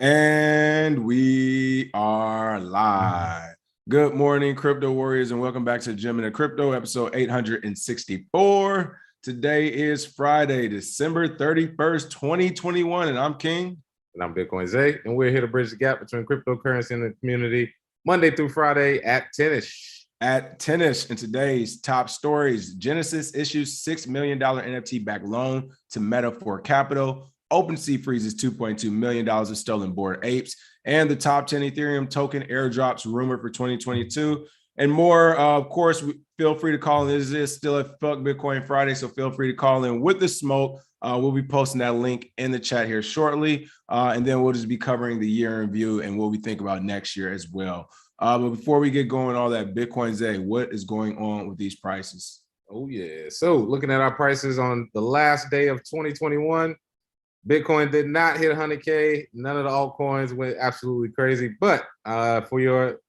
And we are live. Good morning, crypto warriors, and welcome back to Gem and Crypto, episode 864. Today is Friday, December 31st, 2021, and I'm King. And I'm Bitcoin Zay, and we're here to bridge the gap between cryptocurrency and the community Monday through Friday at 10ish. At 10ish, in today's top stories, Genesis issues $6 million NFT-backed loan to Meta for capital. Opensea freezes $2.2 million of stolen Bored Apes, and the top 10 Ethereum token airdrops rumored for 2022, and more. Of course, feel free to call in. This is still a Fuck Bitcoin Friday, so feel free to call in with the smoke. We'll be posting that link in the chat here shortly, and then we'll just be covering the year in review and what we think about next year as well. But before we get going, all that Bitcoin Zay, what is going on with these prices? Oh, yeah. So looking at our prices on the last day of 2021, Bitcoin did not hit 100K. None of the altcoins went absolutely crazy. But for your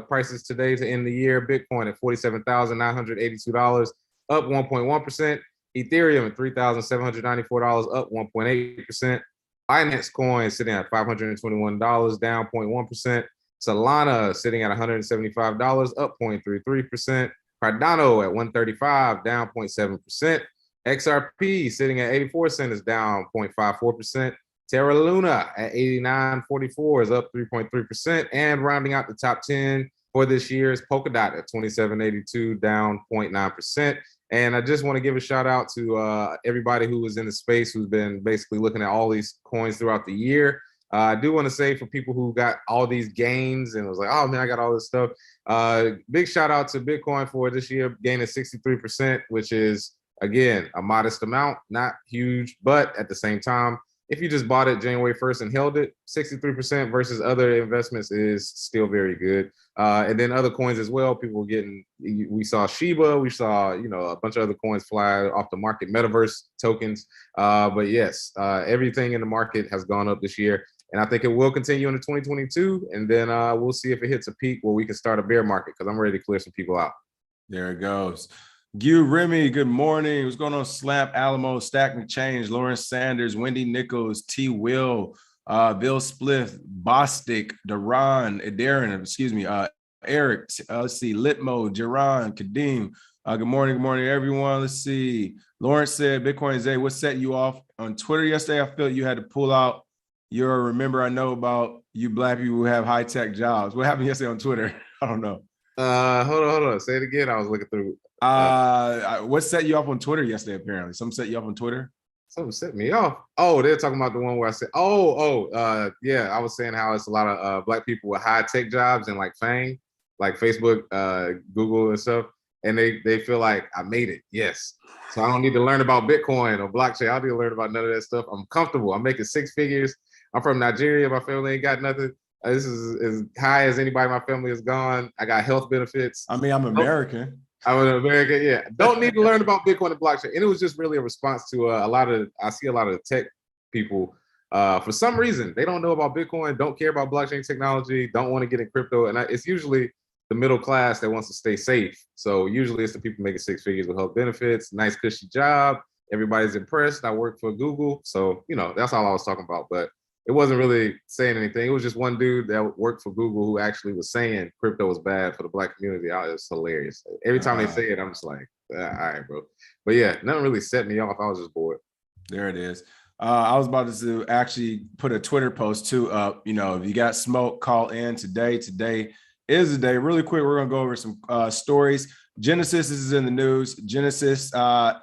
prices today to end the year, Bitcoin at $47,982, up 1.1%. Ethereum at $3,794, up 1.8%. Binance Coin sitting at $521, down 0.1%. Solana sitting at $175, up 0.33%. Cardano at $135, down 0.7%. XRP sitting at 84 cents is down 0.54%. Terra Luna at 89.44 is up 3.3%. And rounding out the top 10 for this year is Polkadot at 27.82, down 0.9%. And I just want to give a shout out to everybody who was in the space who's been basically looking at all these coins throughout the year. I do want to say for people who got all these gains and was like, oh man, I got all this stuff. Big shout out to Bitcoin for this year gaining 63%, which is, again, a modest amount, not huge, but at the same time, if you just bought it January 1st and held it, 63% versus other investments is still very good. And then other coins as well, people were getting, we saw Shiba, we saw, a bunch of other coins fly off the market, metaverse tokens. But yes, everything in the market has gone up this year. And I think it will continue into 2022. And then we'll see if it hits a peak where we can start a bear market, because I'm ready to clear some people out. There it goes. Gu Remy, good morning. What's going on? Slap, Alamo, Stack and Change, Lawrence Sanders, Wendy Nichols, T. Will, Bill Spliff, Bostic, Daron, Darren, Eric, let's see, Litmo, Jaron, Kadeem. Good morning, everyone. Let's see. Lawrence said, Bitcoin Zay, what set you off on Twitter yesterday? I felt you had to pull out your remember I know about you black people who have high-tech jobs. What happened yesterday on Twitter? I don't know. Hold on. Say it again. I was looking through. What set you off on Twitter yesterday? Apparently, something set you off on Twitter. Something set me off. Oh, they're talking about the one where I said, yeah. I was saying how it's a lot of black people with high tech jobs and like fame, like Facebook, Google and stuff, and they feel like I made it. Yes, so I don't need to learn about Bitcoin or blockchain. I don't need to learn about none of that stuff. I'm comfortable. I'm making six figures. I'm from Nigeria. My family ain't got nothing. This is as high as anybody in my family has gone. I got health benefits. I mean, I'm American. I'm an American, yeah. Don't need to learn about Bitcoin and blockchain. And it was just really a response to I see a lot of tech people, for some reason, they don't know about Bitcoin, don't care about blockchain technology, don't want to get in crypto. And it's usually the middle class that wants to stay safe. So usually it's the people making six figures with health benefits, nice cushy job. Everybody's impressed. I work for Google. So, that's all I was talking about. But it wasn't really saying anything. It was just one dude that worked for Google who actually was saying crypto was bad for the black community. It was hilarious. Every time they say it, I'm just like, all right, bro. But yeah, nothing really set me off. I was just bored. There it is. I was about to actually put a Twitter post too up. If you got smoke, call in today. Today is the day. Really quick, we're going to go over some stories. Genesis is in the news. Genesis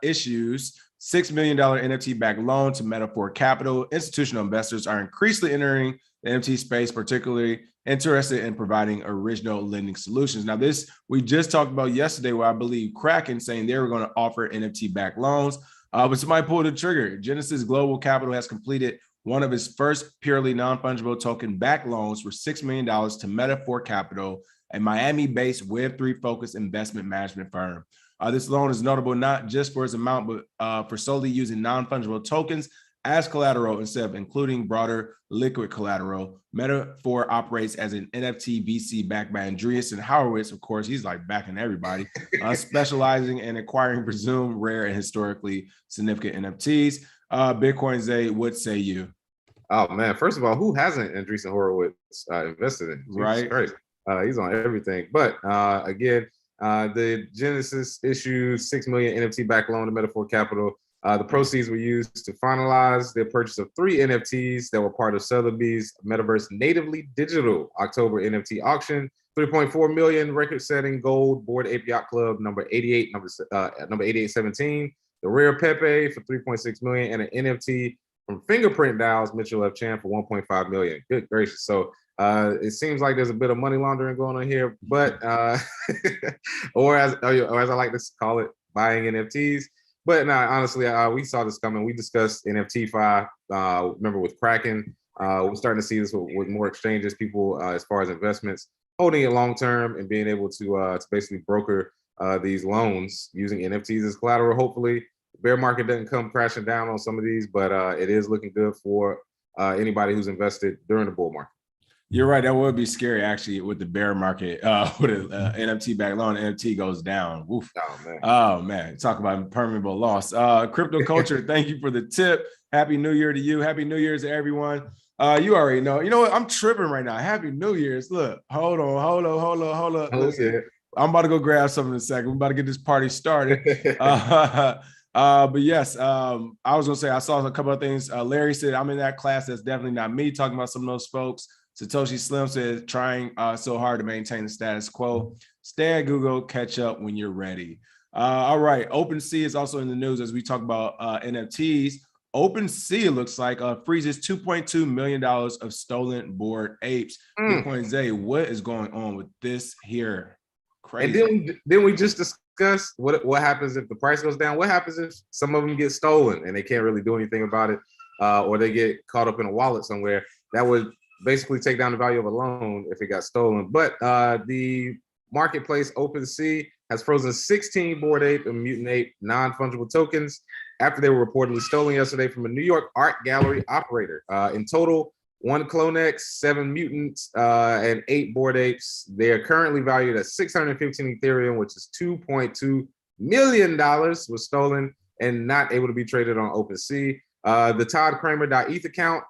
issues $6 million NFT-backed loan to Metaphor Capital. Institutional investors are increasingly entering the NFT space, particularly interested in providing original lending solutions. Now, this we just talked about yesterday, where I believe Kraken saying they were going to offer NFT-backed loans, but somebody pulled the trigger. Genesis Global Capital has completed one of its first purely non-fungible token-backed loans for $6 million to Metaphor Capital, a Miami-based Web3-focused investment management firm. This loan is notable not just for its amount, but for solely using non-fungible tokens as collateral instead of including broader liquid collateral. Metaphor operates as an NFT VC backed by Andreessen Horowitz. Of course, he's like backing everybody, specializing in acquiring presumed rare and historically significant NFTs. Bitcoin Zay, what say you? Oh man, first of all, who hasn't Andreessen Horowitz invested in? Jesus Right. Christ. He's on everything. But again, the Genesis issued 6 million NFT-backed loan to Metaphor Capital. The proceeds were used to finalize the purchase of 3 NFTs that were part of Sotheby's Metaverse Natively Digital October NFT auction. 3.4 million record-setting gold Bored Ape Yacht Club number 88, number 8817. The rare Pepe for 3.6 million, and an NFT from Fingerprint DAO's Mitchell F. Chan for 1.5 million. Good gracious. So it seems like there's a bit of money laundering going on here, but or as I like to call it, buying NFTs. But no, honestly, we saw this coming. We discussed NFT-Fi, remember with Kraken. We're starting to see this with more exchanges, people as far as investments, holding it long term and being able to basically broker these loans using NFTs as collateral. Hopefully, the bear market doesn't come crashing down on some of these, but it is looking good for anybody who's invested during the bull market. You're right. That would be scary, actually, with the bear market. With an NFT back loan, NFT goes down. Oof. Oh man. Talk about permanent loss. Crypto culture. Thank you for the tip. Happy New Year to you. Happy New Year's to everyone. You already know. You know what? I'm tripping right now. Happy New Year's. Look, hold on. Listen, yeah. I'm about to go grab something in a second. We're about to get this party started. But yes, I was gonna say I saw a couple of things. Larry said I'm in that class. That's definitely not me. Talking about some of those folks. Satoshi Slim says trying so hard to maintain the status quo. Stay at Google, catch up when you're ready. All right, Opensea is also in the news as we talk about NFTs. Opensea looks like freezes $2.2 million of stolen Bored Apes. Bitcoin Zay, what is going on with this here? Crazy. And then we just discuss what happens if the price goes down. What happens if some of them get stolen and they can't really do anything about it, or they get caught up in a wallet somewhere? That would basically take down the value of a loan if it got stolen. But the marketplace Opensea has frozen 16 Bored Ape and Mutant Ape non-fungible tokens after they were reportedly stolen yesterday from a New York art gallery operator. In total, 1 Clonex, 7 mutants, and 8 Bored Apes. They are currently valued at 615 Ethereum, which is $2.2 million, was stolen and not able to be traded on Opensea. The Todd Kramer.eth account,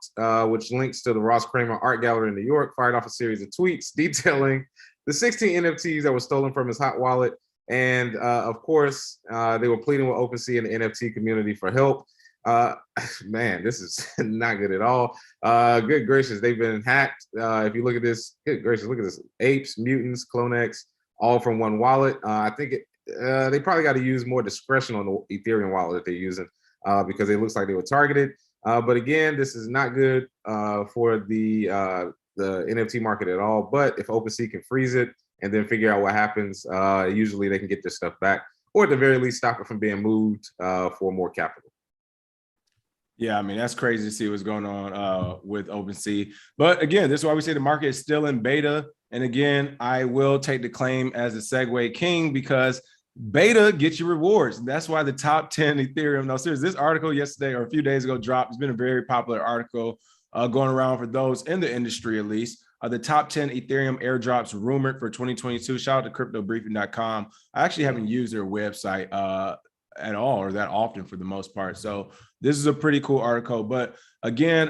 which links to the Ross Kramer Art Gallery in New York, fired off a series of tweets detailing the 16 NFTs that were stolen from his hot wallet. And of course, they were pleading with Opensea and the NFT community for help. Man, this is not good at all. Good gracious, they've been hacked. If you look at this, good gracious, look at this. Apes, mutants, Clonex, all from one wallet. I think they probably got to use more discretion on the Ethereum wallet that they're using. Because it looks like they were targeted. But again, this is not good for the NFT market at all. But if OpenSea can freeze it and then figure out what happens, usually they can get their stuff back, or at the very least stop it from being moved for more capital. Yeah, I mean, that's crazy to see what's going on with OpenSea. But again, this is why we say the market is still in beta. And again, I will take the claim as the segue king because beta gets you rewards. And that's why the top 10 Ethereum, no, seriously, this article yesterday or a few days ago dropped. It's been a very popular article going around for those in the industry, at least. The top 10 Ethereum airdrops rumored for 2022. Shout out to cryptobriefing.com. I actually haven't used their website at all or that often for the most part. So this is a pretty cool article. But again,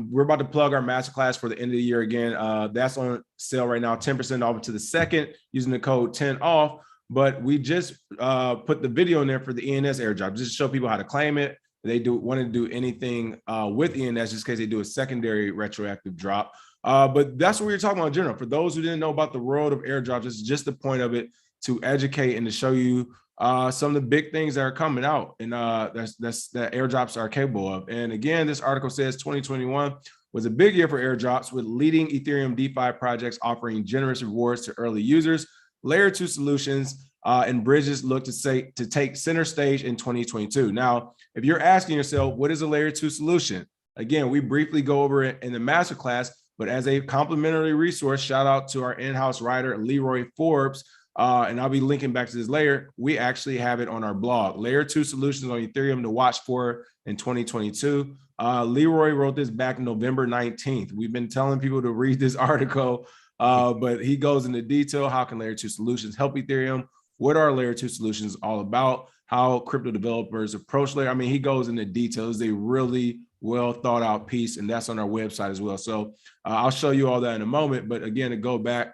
we're about to plug our masterclass for the end of the year again. That's on sale right now, 10% off to the second using the code 10OFF. But we just put the video in there for the ENS airdrop, just to show people how to claim it. They want to do anything with ENS, just in case they do a secondary retroactive drop. But that's what we were talking about in general. For those who didn't know about the world of airdrops, this is just the point of it, to educate and to show you some of the big things that are coming out and that airdrops are capable of. And again, this article says 2021 was a big year for airdrops, with leading Ethereum DeFi projects offering generous rewards to early users. Layer 2 solutions and bridges look to take center stage in 2022. Now, if you're asking yourself, what is a layer 2 solution? Again, we briefly go over it in the masterclass, but as a complimentary resource, shout out to our in-house writer, Leroy Forbes, and I'll be linking back to this layer. We actually have it on our blog, Layer 2 Solutions on Ethereum to watch for in 2022. Leroy wrote this back November 19th. We've been telling people to read this article, but he goes into detail. How can Layer 2 solutions help Ethereum? What are Layer 2 solutions all about? How crypto developers approach layer? I mean, he goes into details. A really well thought out piece, and that's on our website as well. So I'll show you all that in a moment. But again, to go back,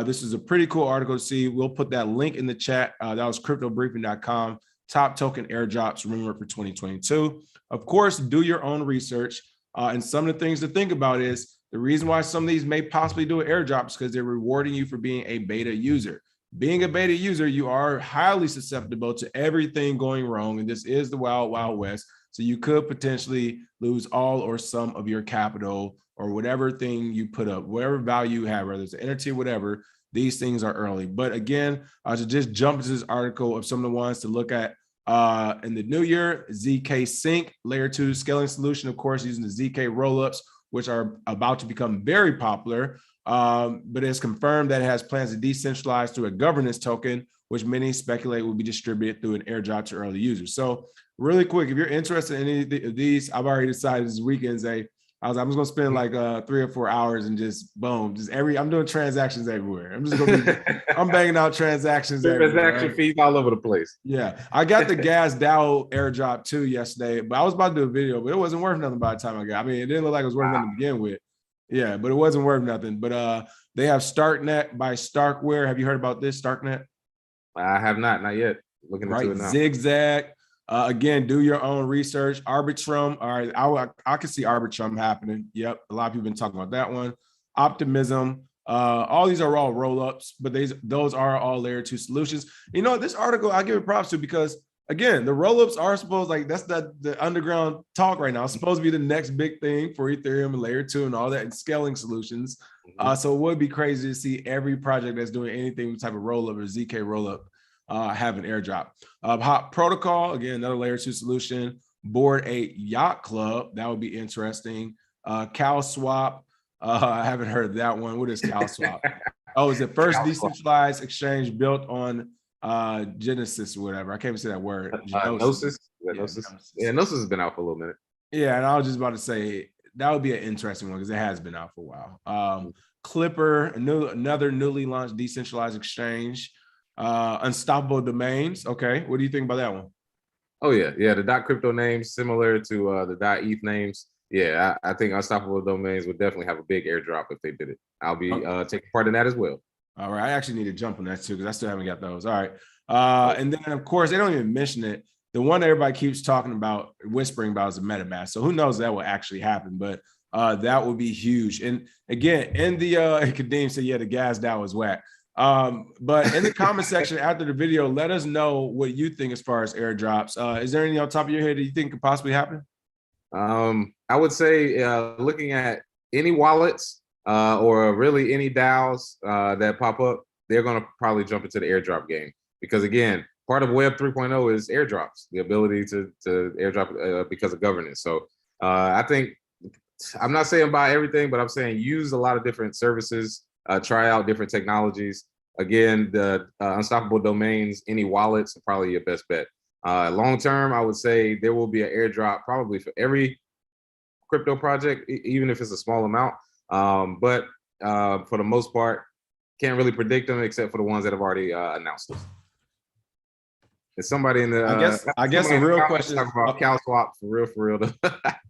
this is a pretty cool article to see. We'll put that link in the chat. That was cryptobriefing.com. Top token airdrops rumored for 2022. Of course, do your own research. And some of the things to think about is the reason why some of these may possibly do airdrops because they're rewarding you for being a beta user. Being a beta user, you are highly susceptible to everything going wrong. And this is the wild, wild west. So you could potentially lose all or some of your capital or whatever thing you put up, whatever value you have, whether it's NFT or whatever. These things are early. But again, to just jump into this article of some of the ones to look at in the new year, ZK Sync, layer 2 scaling solution, of course, using the ZK rollups, which are about to become very popular. But it's confirmed that it has plans to decentralize through a governance token, which many speculate will be distributed through an airdrop to early users. So really quick, if you're interested in any of these, I've already decided this weekend's I'm just gonna spend like 3 or 4 hours and just boom, I'm doing transactions everywhere. I'm banging out transactions everywhere. Transaction fees all over the place. Yeah, I got the gas DAO airdrop too yesterday, but I was about to do a video, but it wasn't worth nothing by the time I got. I mean, it didn't look like it was worth nothing to begin with. Yeah, but it wasn't worth nothing. But they have Starknet by Starkware. Have you heard about this, Starknet? I have not yet. Looking into it now. Zigzag. Again, do your own research. Arbitrum. All right, I can see Arbitrum happening. Yep, a lot of people have been talking about that one. Optimism. All these are all roll-ups, but those are all layer 2 solutions. You know, this article I give it props to because again, the roll-ups are supposed, like that's the underground talk right now. It's supposed to be the next big thing for Ethereum and layer 2 and all that and scaling solutions. So it would be crazy to see every project that's doing anything with type of roll-up or ZK roll-up have an airdrop. Hot Protocol, again, another layer 2 solution. Board a Yacht Club, that would be interesting. CalSwap, I haven't heard of that one. What is CalSwap? Oh, it's the first decentralized exchange built on Genesis or whatever. I can't even say that word. Gnosis. Yeah, Gnosis has been out for a little minute. Yeah, and I was just about to say that would be an interesting one because it has been out for a while. Clipper, another newly launched decentralized exchange. Unstoppable Domains. Okay, what do you think about that one? Oh yeah, the .crypto names similar to the .eth names. Yeah, I think Unstoppable Domains would definitely have a big airdrop if they did it. I'll be taking part in that as well. All right, I actually need to jump on that too because I still haven't got those. All right, and then of course they don't even mention it. The one everybody keeps talking about, whispering about, is a MetaMask. So who knows that will actually happen? But that would be huge. And again, in the Kadeem said, yeah, the gas DAO was whack. But in the comment section after the video, let us know what you think as far as airdrops. Is there anything on top of your head that you think could possibly happen? I would say looking at any wallets or really any DAOs that pop up, they're going to probably jump into the airdrop game because again, part of Web 3.0 is airdrops, the ability to airdrop because of governance. So I think I'm not saying buy everything, but I'm saying use a lot of different services, try out different technologies. Again, the Unstoppable Domains, any wallets are probably your best bet. Long term, I would say there will be an airdrop probably for every crypto project, even if it's a small amount. But for the most part, can't really predict them except for the ones that have already announced them. Is somebody in the? I guess the real question is about CalSwap for real.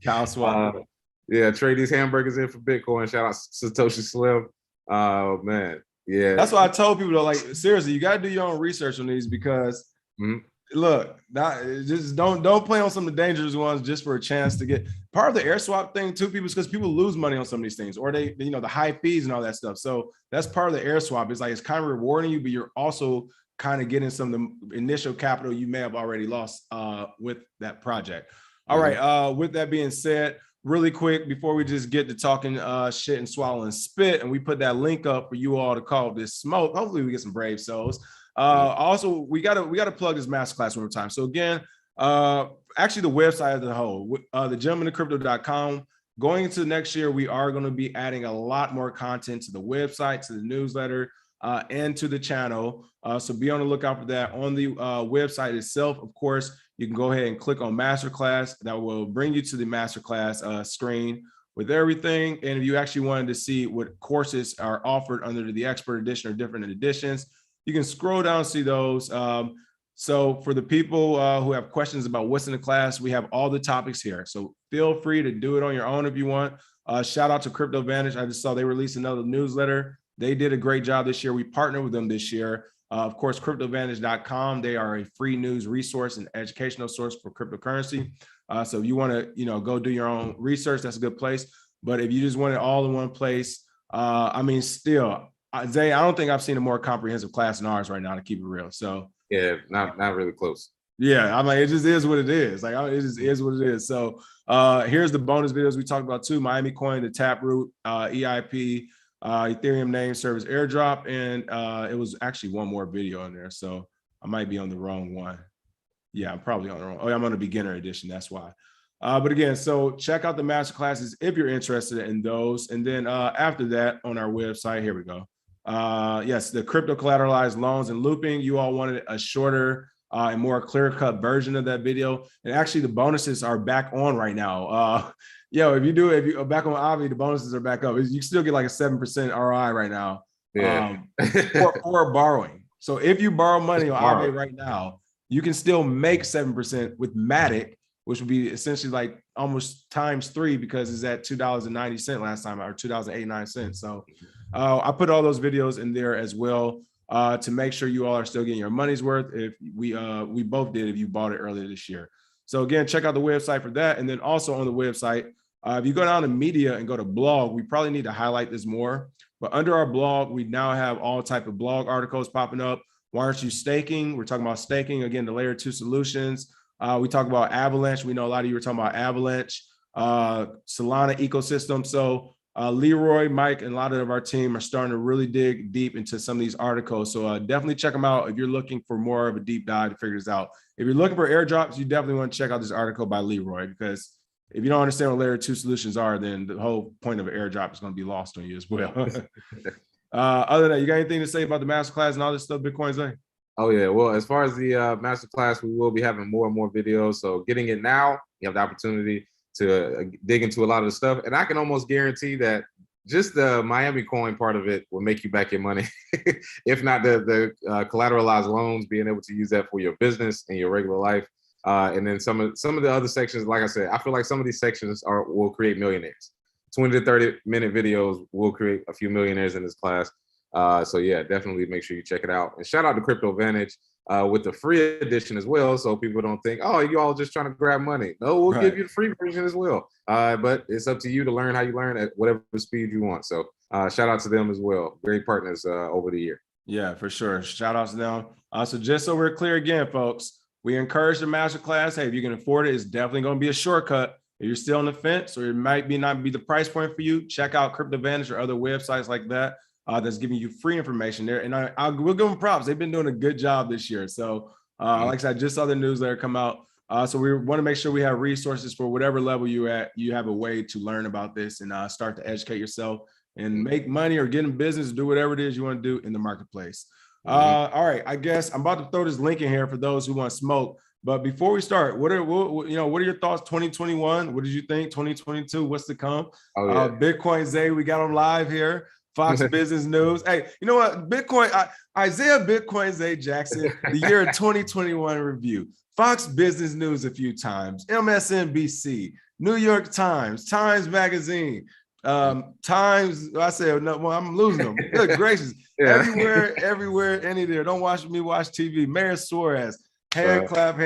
CalSwap. Yeah, trade these hamburgers in for Bitcoin. Shout out Satoshi Slim. Oh man, yeah. That's why I told people to, like, seriously, you got to do your own research on these because look, just don't play on some of the dangerous ones just for a chance to get part of the air swap thing too. Because people lose money on some of these things, or they the high fees and all that stuff. So that's part of the air swap. It's like it's kind of rewarding you, but you're also kind of getting some of the initial capital you may have already lost with that project. All right. With that being said, really quick before we just get to talking shit and swallowing spit, and we put that link up for you all to call this smoke. Hopefully we get some brave souls. Also, we gotta plug this masterclass one more time. So again, actually the website as a whole, thegentlemanofcrypto.com. Going into next year, we are going to be adding a lot more content to the website, to the newsletter, and to the channel. So be on the lookout for that. On the website itself, of course, you can go ahead and click on Masterclass. That will bring you to the Masterclass screen with everything. And if you actually wanted to see what courses are offered under the Expert Edition or different editions, you can scroll down and see those. So for the people who have questions about what's in the class, we have all the topics here. So feel free to do it on your own if you want. Shout out to Crypto Vantage. I just saw they released another newsletter. They did a great job this year. We partnered with them this year. Of course, cryptovantage.com. They are a free news resource and educational source for cryptocurrency. So if you want to, go do your own research, that's a good place. But if you just want it all in one place, I mean, still, Zay, I don't think I've seen a more comprehensive class than ours right now, to keep it real. So yeah, not really close. Yeah, I'm like, it just is what it is. Like, it just is what it is. So here's the bonus videos we talked about too: Miami Coin, the Taproot, EIP, Ethereum name service airdrop, and it was actually one more video in there. So I might be on the wrong one. Yeah, I'm probably on the wrong. Oh, I'm on the beginner edition. That's why. But again, so check out the master classes if you're interested in those. And then after that, on our website, here we go. Yes, the crypto collateralized loans and looping. You all wanted a shorter and more clear-cut version of that video. And actually, the bonuses are back on right now. If you back on Avi, the bonuses are back up. You can still get like a 7% ROI right now. Yeah. For borrowing. So if you borrow money on Avi right now, you can still make 7% with Matic, which would be essentially like almost times 3 because it's at $2.90 last time, or $2.89. So I put all those videos in there as well to make sure you all are still getting your money's worth. If we both did if you bought it earlier this year. So again, check out the website for that. And then also on the website, if you go down to media and go to blog, we probably need to highlight this more. But under our blog, we now have all type of blog articles popping up. Why aren't you staking? We're talking about staking, again, the layer 2 solutions. We talk about Avalanche. We know a lot of you were talking about Avalanche, Solana ecosystem. So Leroy, Mike, and a lot of our team are starting to really dig deep into some of these articles. So definitely check them out if you're looking for more of a deep dive to figure this out. If you're looking for airdrops, you definitely want to check out this article by Leroy, because if you don't understand what layer 2 solutions are, then the whole point of an airdrop is going to be lost on you as well. Other than that, you got anything to say about the masterclass and all this stuff Bitcoin's saying? Oh yeah, well, as far as the masterclass, we will be having more and more videos. So getting it now, you have the opportunity to dig into a lot of the stuff. And I can almost guarantee that just the Miami coin part of it will make you back your money. If not the collateralized loans, being able to use that for your business and your regular life. And then some of the other sections, like I said, I feel like some of these sections will create millionaires. 20 to 30-minute videos will create a few millionaires in this class. So yeah, definitely make sure you check it out. And shout out to Crypto Vantage with the free edition as well, so people don't think, oh, you all just trying to grab money. No, we'll give you the free version as well. But it's up to you to learn how you learn at whatever speed you want. So shout out to them as well. Great partners over the year. Yeah, for sure. Shout out to them. So just so we're clear again, folks, we encourage the masterclass. Hey, if you can afford it, it's definitely going to be a shortcut. If you're still on the fence, or it might not be the price point for you, check out Crypto Vantage or other websites like that. That's giving you free information there. And we'll give them props. They've been doing a good job this year. So like I said, I just saw the newsletter come out. So we want to make sure we have resources for whatever level you're at. You have a way to learn about this and start to educate yourself and make money or get in business, do whatever it is you want to do in the marketplace. All right, I guess I'm about to throw this link in here for those who want smoke. But before we start, what are your thoughts? 2021. What did you think? 2022. What's to come? Oh, yeah. Bitcoin Zay, we got him live here. Fox Business News. Hey, you know what? Isaiah Bitcoin Zay Jackson, the year 2021 review. Fox Business News a few times. MSNBC, New York Times, Times Magazine, Times. I said, no, well, I'm losing them. Good gracious. Yeah. Everywhere, any there. Don't watch me watch TV. Mayor Suarez. Hand clap,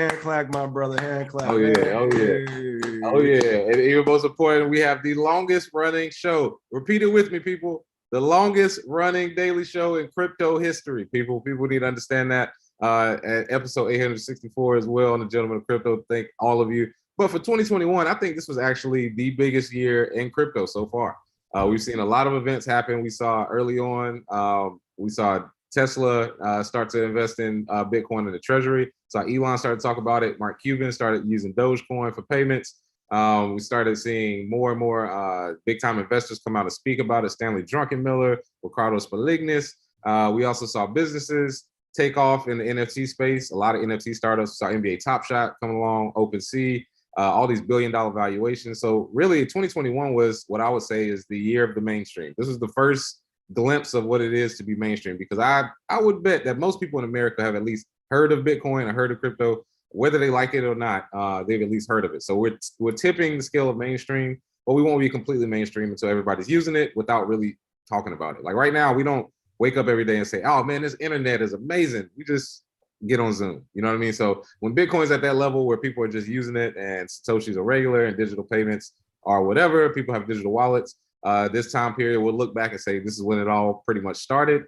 my brother. Hand clap. Oh, yeah. Oh, yeah. Oh, yeah. And even most important, we have the longest running show. Repeat it with me, people. The longest running daily show in crypto history. People need to understand that. At episode 864 as well on the Gentleman of Crypto. Thank all of you. But for 2021, I think this was actually the biggest year in crypto so far. We've seen a lot of events happen. We saw early on, we saw Tesla start to invest in Bitcoin in the treasury. Saw Elon start to talk about it. Mark Cuban started using Dogecoin for payments. We started seeing more and more big time investors come out and speak about it. Stanley Druckenmiller, Ricardo Spalignis. We also saw businesses take off in the NFT space. A lot of NFT startups. We saw NBA Top Shot come along, OpenSea, all these billion-dollar valuations. So really 2021 was what I would say is the year of the mainstream. This was the first glimpse of what it is to be mainstream, because I would bet that most people in America have at least heard of Bitcoin or heard of crypto, whether they like it or not, they've at least heard of it. So we're tipping the scale of mainstream, but we won't be completely mainstream until everybody's using it without really talking about it. Like right now, we don't wake up every day and say, oh man, this internet is amazing. We just get on Zoom. You know what I mean? So when Bitcoin's at that level where people are just using it and Satoshis are regular and digital payments are whatever, people have digital wallets, this time period, we'll look back and say this is when it all pretty much started,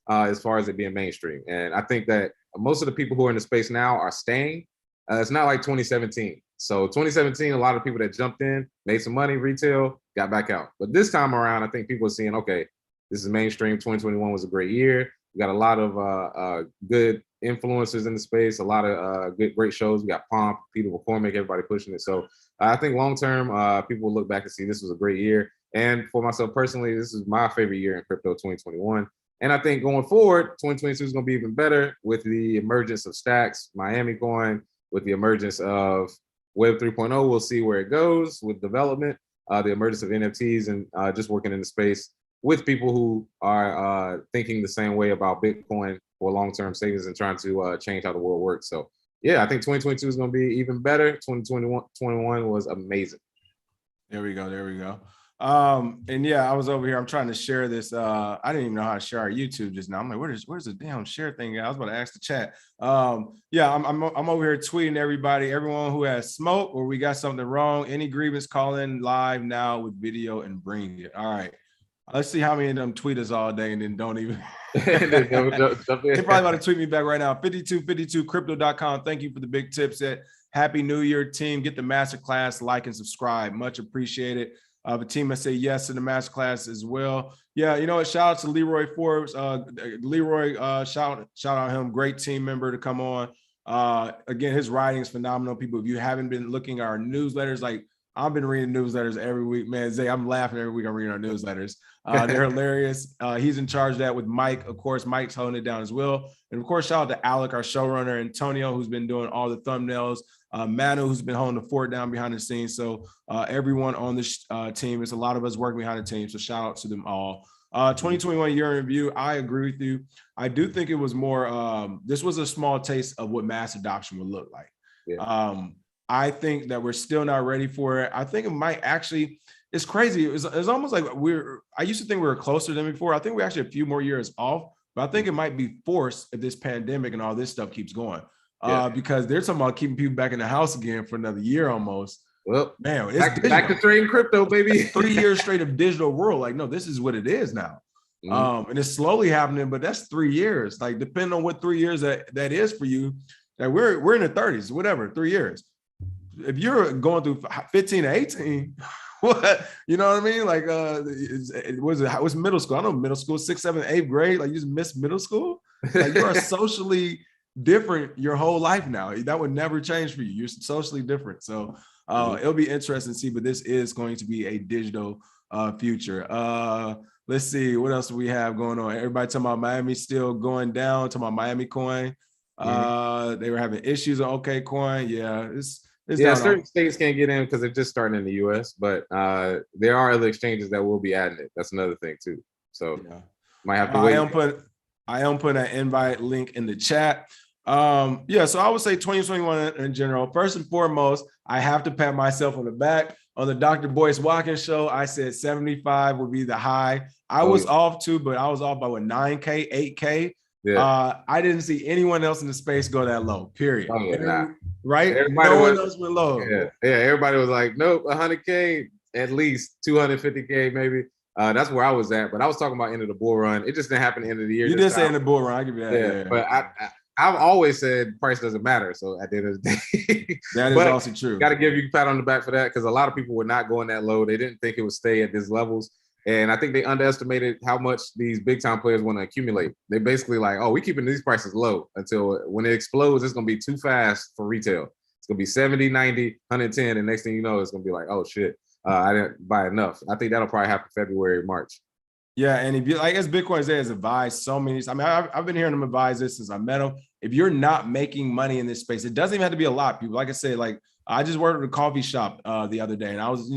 as far as it being mainstream. And I think that most of the people who are in the space now are staying. It's not like 2017. So 2017, a lot of people that jumped in, made some money, retail, got back out. But this time around, I think people are seeing, okay, this is mainstream. 2021 was a great year. We got a lot of good influencers in the space, a lot of great shows. We got Pomp, Peter McCormick, everybody pushing it. So I think long term, people will look back and see this was a great year. And for myself personally, this is my favorite year in crypto, 2021. And I think going forward, 2022 is going to be even better with the emergence of Stacks, Miami Coin, with the emergence of Web 3.0. We'll see where it goes with development, the emergence of NFTs, and just working in the space with people who are thinking the same way about Bitcoin for long-term savings and trying to change how the world works. So yeah, I think 2022 is going to be even better. 2021 was amazing. There we go. There we go. And yeah, I was over here. I'm trying to share this. I didn't even know how to share our YouTube just now. I'm like, where's the damn share thing? I was about to ask the chat. Yeah, I'm over here tweeting everybody, everyone who has smoke or we got something wrong. Any grievance, call in live now with video and bring it. All right. Let's see how many of them tweet us all day and then don't even. They probably about to tweet me back right now. 5252crypto.com. Thank you for the big tips. Happy New Year, team. Get the masterclass, like and subscribe. Much appreciated. The team has said yes to the masterclass as well. Yeah, you know what? Shout out to Leroy Forbes. Leroy, shout out him. Great team member to come on. Again, his writing is phenomenal. People, if you haven't been looking at our newsletters, like I've been reading newsletters every week, man. Zay, I'm laughing every week. I'm reading our newsletters. They're hilarious. He's in charge of that with Mike. Of course, Mike's holding it down as well. And of course, shout out to Alec, our showrunner, Antonio, who's been doing all the thumbnails. Manu, who's been holding the fort down behind the scenes. So everyone on this team, it's a lot of us working behind the team. So shout out to them all. 2021 year in review. I agree with you. I do think it was more, this was a small taste of what mass adoption would look like. Yeah. I think that we're still not ready for it. I think it might actually, it's crazy. It's almost like I used to think we were closer than before. I think we're actually a few more years off, but I think it might be forced if this pandemic and all this stuff keeps going. Because they're talking about keeping people back in the house again for another year almost. Well, man, it's back to trading crypto, baby. 3 years straight of digital world. Like, no, this is what it is now. Mm-hmm. And it's slowly happening, but that's 3 years. Like, depending on what 3 years that is for you, like we're in the 30s, whatever, 3 years. If you're going through 15 to 18, what, you know what I mean? Like, what's middle school? I know middle school, 6th, 7th, 8th grade. Like, you just missed middle school. Like, you are socially different your whole life now. That would never change for you. You're socially different. So it'll be interesting to see, but this is going to be a digital future. Let's see what else do we have going on. Everybody talking about Miami still going down, talking about Miami coin. They were having issues on OK coin. Yeah, it's certain states can't get in because they're just starting in the US, but there are other exchanges that will be adding it. That's another thing too. So might have to wait. I am putting an invite link in the chat. Yeah, so I would say 2021 in general. First and foremost, I have to pat myself on the back. On the Dr. Boyce Watkins show, I said 75 would be the high. I was off too, but I was off by what, 9K, 8K. Yeah. I didn't see anyone else in the space go that low, period. Oh, yeah, right? Everybody no one else went low. Yeah, everybody was like, nope, 100K, at least 250K maybe. That's where I was at, but I was talking about end of the bull run. It just didn't happen at the end of the year. You did say in the bull run. I give you that. Yeah. But I've always said price doesn't matter. So at the end of the day, that is also true. Got to give you a pat on the back for that, because a lot of people were not going that low. They didn't think it would stay at these levels. And I think they underestimated how much these big time players want to accumulate. They basically like, oh, we're keeping these prices low until when it explodes, it's going to be too fast for retail. It's going to be 70, 90, 110. And next thing you know, it's going to be like, oh shit, I didn't buy enough. I think that'll probably happen February, March. Yeah, and if you, I guess Bitcoin has advised so many. I mean, I've been hearing them advise this since I met him. If you're not making money in this space, it doesn't even have to be a lot. People, like I said, like I just worked at a coffee shop the other day, and I was,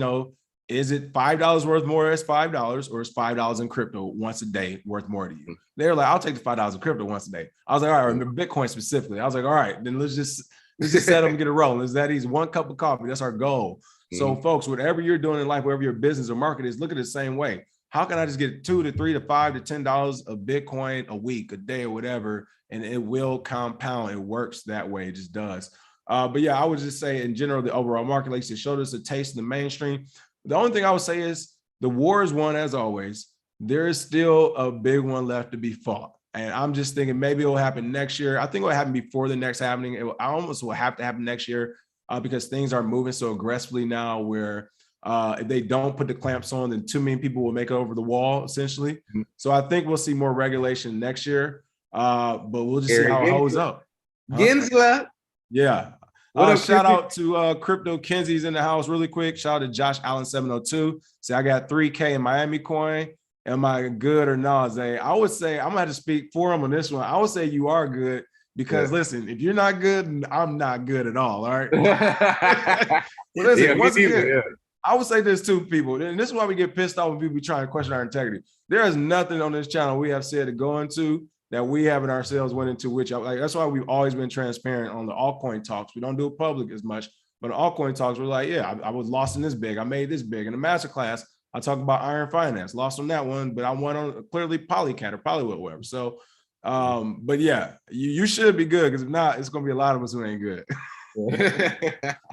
is it $5 worth more as $5, or is $5 in crypto once a day worth more to you? They're like, I'll take the $5 in crypto once a day. I was like, all right, Bitcoin specifically. I was like, all right, then let's just set them and get it rolling. It's that easy. One cup of coffee. That's our goal. So folks, whatever you're doing in life, whatever your business or market is, look at it the same way. How can I just get $2 to $3 to $5 to $10 of Bitcoin a week, a day, or whatever, and it will compound. It works that way. It just does. But yeah, I would just say in general, the overall market, like you said, showed us a taste in the mainstream. The only thing I would say is the war is won as always. There is still a big one left to be fought. And I'm just thinking maybe it will happen next year. I think it will happen before the next happening. I almost will have to happen next year because things are moving so aggressively now where if they don't put the clamps on, then too many people will make it over the wall, essentially. So I think we'll see more regulation next year, but we'll just see how it holds up. Gensler. Yeah. Shout out to Crypto Kenzie's in the house really quick. Shout out to Josh Allen 702. Say I got 3K in Miami coin. Am I good or not, Zay? I would say I'm gonna have to speak for him on this one. I would say you are good because listen, if you're not good, I'm not good at all. All right. Well, listen, once again, I would say this to people, and this is why we get pissed off when people be trying to question our integrity. There is nothing on this channel we have said to go into that we haven't ourselves went into, which like that's why we've always been transparent on the altcoin talks. We don't do it public as much, but on altcoin talks, we're like, yeah, I was lost in this big. I made this big. In the masterclass, I talk about Iron Finance, lost on that one, but I won on clearly Polycat or Polywhip, whatever. So, but yeah, you should be good because if not, it's going to be a lot of us who ain't good.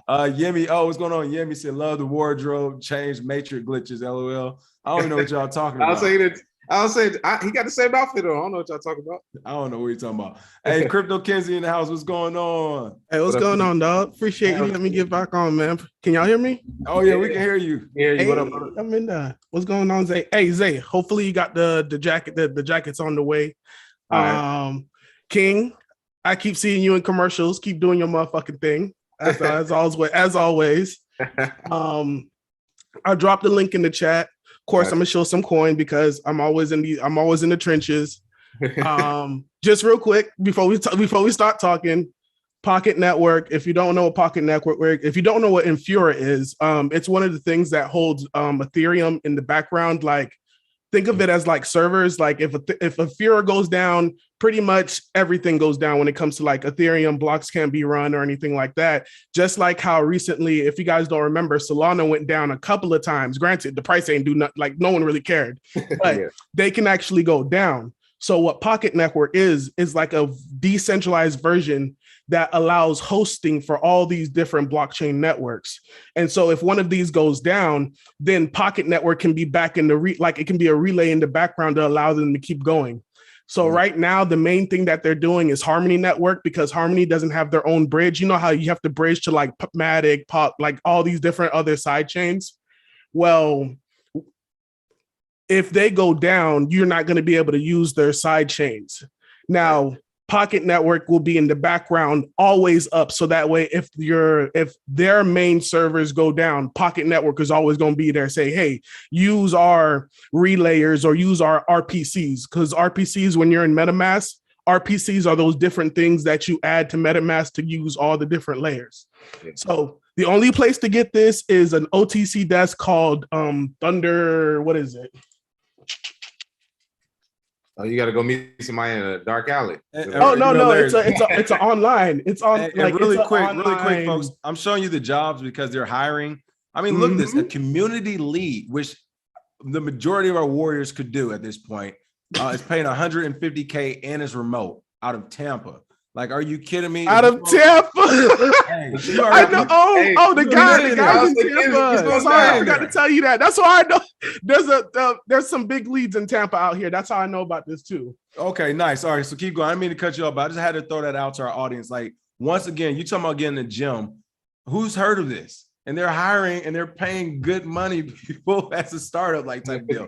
Yemi, what's going on? Yemi said, love the wardrobe change, matrix glitches, LOL. I don't even know what y'all talking about. I'll say he got the same outfit on. I don't know what y'all talking about. I don't know what you're talking about. Hey, Crypto Kenzie in the house. What's going on? Hey, what's going on, dog? Appreciate you letting me get back on, man. Can y'all hear me? Oh yeah, we can hear you. Hey, what up? I'm in there. What's going on, Zay? Hey, Zay. Hopefully you got the jacket. The jacket's on the way. Right. King, I keep seeing you in commercials. Keep doing your motherfucking thing. As always. I dropped the link in the chat. Of course, I'm gonna show some coin because I'm always in the trenches. Just real quick before we start talking, Pocket Network. If you don't know what Pocket Network, if you don't know what Infura is, it's one of the things that holds Ethereum in the background. Like, think of it as like servers. Like if Infura goes down, pretty much everything goes down when it comes to like Ethereum. Blocks can't be run or anything like that. Just like how recently, if you guys don't remember, Solana went down a couple of times. Granted, the price ain't do nothing, like no one really cared, but they can actually go down. So what Pocket Network is like a decentralized version that allows hosting for all these different blockchain networks. And so if one of these goes down, then Pocket Network can be back in the it can be a relay in the background to allow them to keep going. So right now, the main thing that they're doing is Harmony Network, because Harmony doesn't have their own bridge. You know how you have to bridge to like Matic, Pop, like all these different other side chains? Well, if they go down, you're not going to be able to use their side chains. Now, Pocket Network will be in the background, always up. So that way, if their main servers go down, Pocket Network is always going to be there. Say, hey, use our relayers or use our RPCs, because RPCs, when you're in MetaMask, RPCs are those different things that you add to MetaMask to use all the different layers. Yeah. So the only place to get this is an OTC desk called Thunder. What is it? Oh, you got to go meet somebody in a dark alley. No, it's a online. It's on. And really quick, folks. I'm showing you the jobs because they're hiring. I mean, look at this, a community lead, which the majority of our warriors could do at this point. It's paying $150K and it's remote out of Tampa. Like, are you kidding me? Out of Tampa? Hey, I know. The guy's in Tampa. Sorry, I forgot to tell you that. That's why I know there's some big leads in Tampa out here. That's how I know about this too. Okay, nice. All right, so keep going. I didn't mean to cut you off, but I just had to throw that out to our audience. Like, once again, you talking about getting a gym. Who's heard of this? And they're hiring and they're paying good money people as a startup like type deal.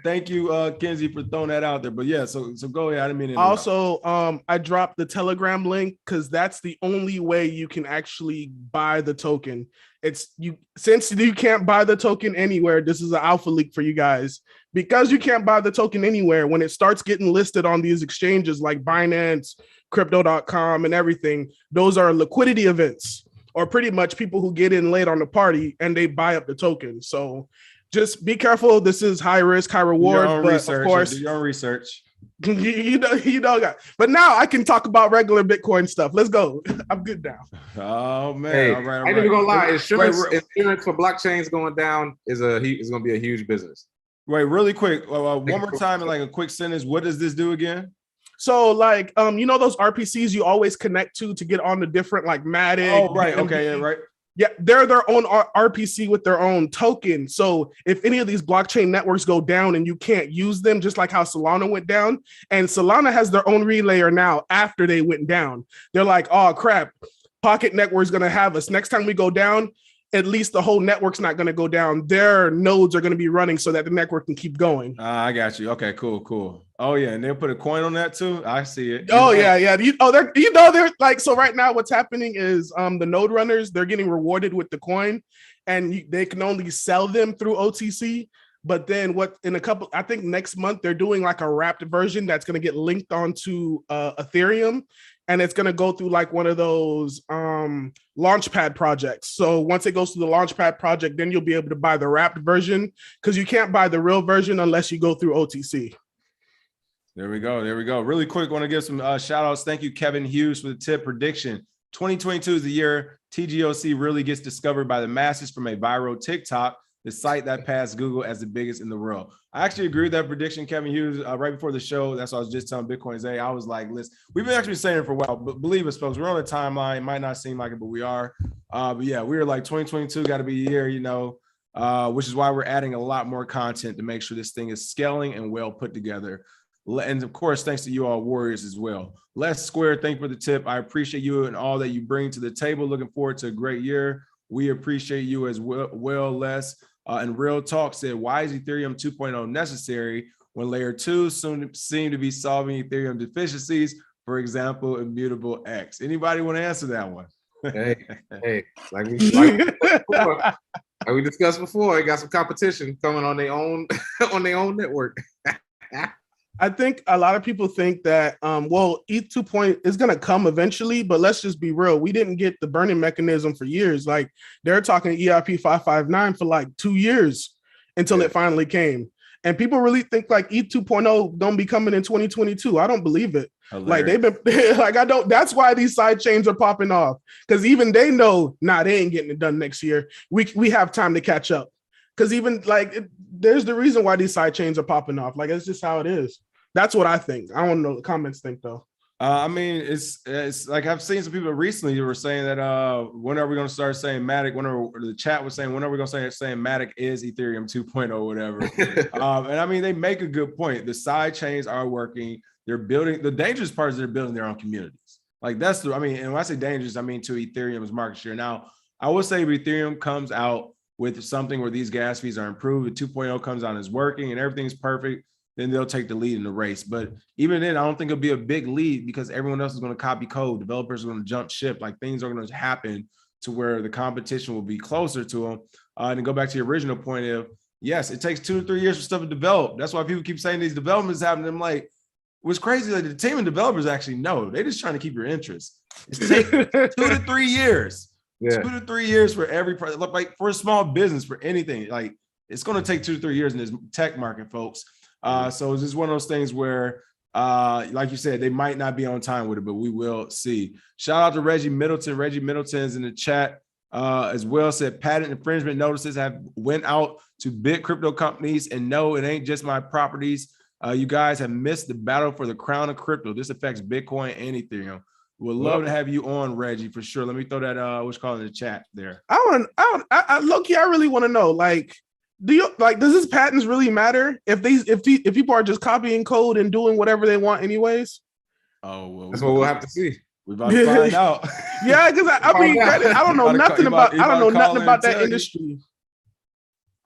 Thank you, Kenzie, for throwing that out there. But yeah, so go ahead. I didn't mean to interrupt. Also, I dropped the Telegram link because that's the only way you can actually buy the token. Since you can't buy the token anywhere, this is an alpha leak for you guys. Because you can't buy the token anywhere, when it starts getting listed on these exchanges like Binance, Crypto.com, and everything, those are liquidity events. or pretty much people who get in late on the party and they buy up the token. So just be careful. This is high risk, high reward, but of course, do your own research. you know. But now I can talk about regular Bitcoin stuff. Let's go. I'm good now. Oh man! Hey, all right. I ain't even gonna lie. Insurance Wait, for blockchains going down is gonna be a huge business. Wait, really quick. One more time in like a quick sentence. What does this do again? So like, you know, those RPCs you always connect to get on the different like Matic. Oh, right. BNB. Okay, yeah, right. Yeah, they're their own RPC with their own token. So if any of these blockchain networks go down and you can't use them, just like how Solana went down, and Solana has their own relayer now after they went down. They're like, oh crap, Pocket Network's gonna have us. Next time we go down, at least the whole network's not going to go down. Their nodes are going to be running so that the network can keep going. I got you. Okay, cool. Oh yeah, and they'll put a coin on that too. I see it. Oh yeah. They're like, so right now what's happening is the node runners, they're getting rewarded with the coin, and they can only sell them through OTC. But then I think next month they're doing like a wrapped version that's going to get linked onto Ethereum. And it's going to go through like one of those Launchpad projects. So once it goes through the Launchpad project, then you'll be able to buy the wrapped version, because you can't buy the real version unless you go through OTC. There we go. Really quick, want to give some shout outs. Thank you, Kevin Hughes, for the tip prediction. 2022 is the year TGOC really gets discovered by the masses from a viral TikTok, the site that passed Google as the biggest in the world. I actually agree with that prediction, Kevin Hughes. Right before the show, that's what I was just telling Bitcoin's A. I was like, listen, we've been actually saying it for a while, but believe us, folks, we're on a timeline. It might not seem like it, but we are. But yeah, we were like 2022 got to be a year, which is why we're adding a lot more content to make sure this thing is scaling and well put together. And of course, thanks to you all warriors as well. Les Square, thank you for the tip. I appreciate you and all that you bring to the table. Looking forward to a great year. We appreciate you as well, Les. And Real Talk said, why is Ethereum 2.0 necessary when layer 2 soon seem to be solving Ethereum deficiencies, for example, immutable X? Anybody want to answer that one? Hey, like we discussed before, it got some competition coming on their own network. I think a lot of people think that, ETH 2.0 is going to come eventually, but let's just be real. We didn't get the burning mechanism for years. Like they're talking EIP 559 for like 2 years until it finally came. And people really think like ETH 2.0 don't be coming in 2022. I don't believe it. Hilarious. Like they've been like, I don't, that's why these side chains are popping off. Cause even they know, they ain't getting it done next year. We have time to catch up. Cause even like, there's the reason why these side chains are popping off. Like, it's just how it is. That's what I think. I don't know what the comments think though. I mean, it's like I've seen some people recently who were saying that when are we going to start saying Matic? Whenever the chat was saying, when are we going to start saying Matic is Ethereum 2.0, whatever. And I mean, they make a good point. The side chains are working. They're building. The dangerous part is they're building their own communities. Like and when I say dangerous, I mean to Ethereum's market share. Now, I will say if Ethereum comes out with something where these gas fees are improved, the 2.0 comes out and is working and everything's perfect, then they'll take the lead in the race. But even then, I don't think it'll be a big lead because everyone else is going to copy code. Developers are going to jump ship. Like things are going to happen to where the competition will be closer to them. And to go back to your original point of, yes, it takes 2 to 3 years for stuff to develop. That's why people keep saying these developments happen. I'm like, what's crazy, like the team and developers actually know. They're just trying to keep your interest. It's taking 2 to 3 years. Yeah. 2 to 3 years for every project. Like for a small business, for anything, like it's going to take 2 to 3 years in this tech market, folks. So it's just one of those things where, like you said, they might not be on time with it, but we will see. Shout out to Reggie Middleton. Reggie Middleton's in the chat as well. Said patent infringement notices have went out to big crypto companies, and no, it ain't just my properties. You guys have missed the battle for the crown of crypto. This affects Bitcoin and Ethereum. We'd love to have you on, Reggie, for sure. Let me throw that what's called in the chat there. Low-key, I really want to know, like, does this patents really matter if people are just copying code and doing whatever they want anyways? Oh, well, that's what we'll have to see. We're about to find out. Yeah, because I don't know nothing about that industry.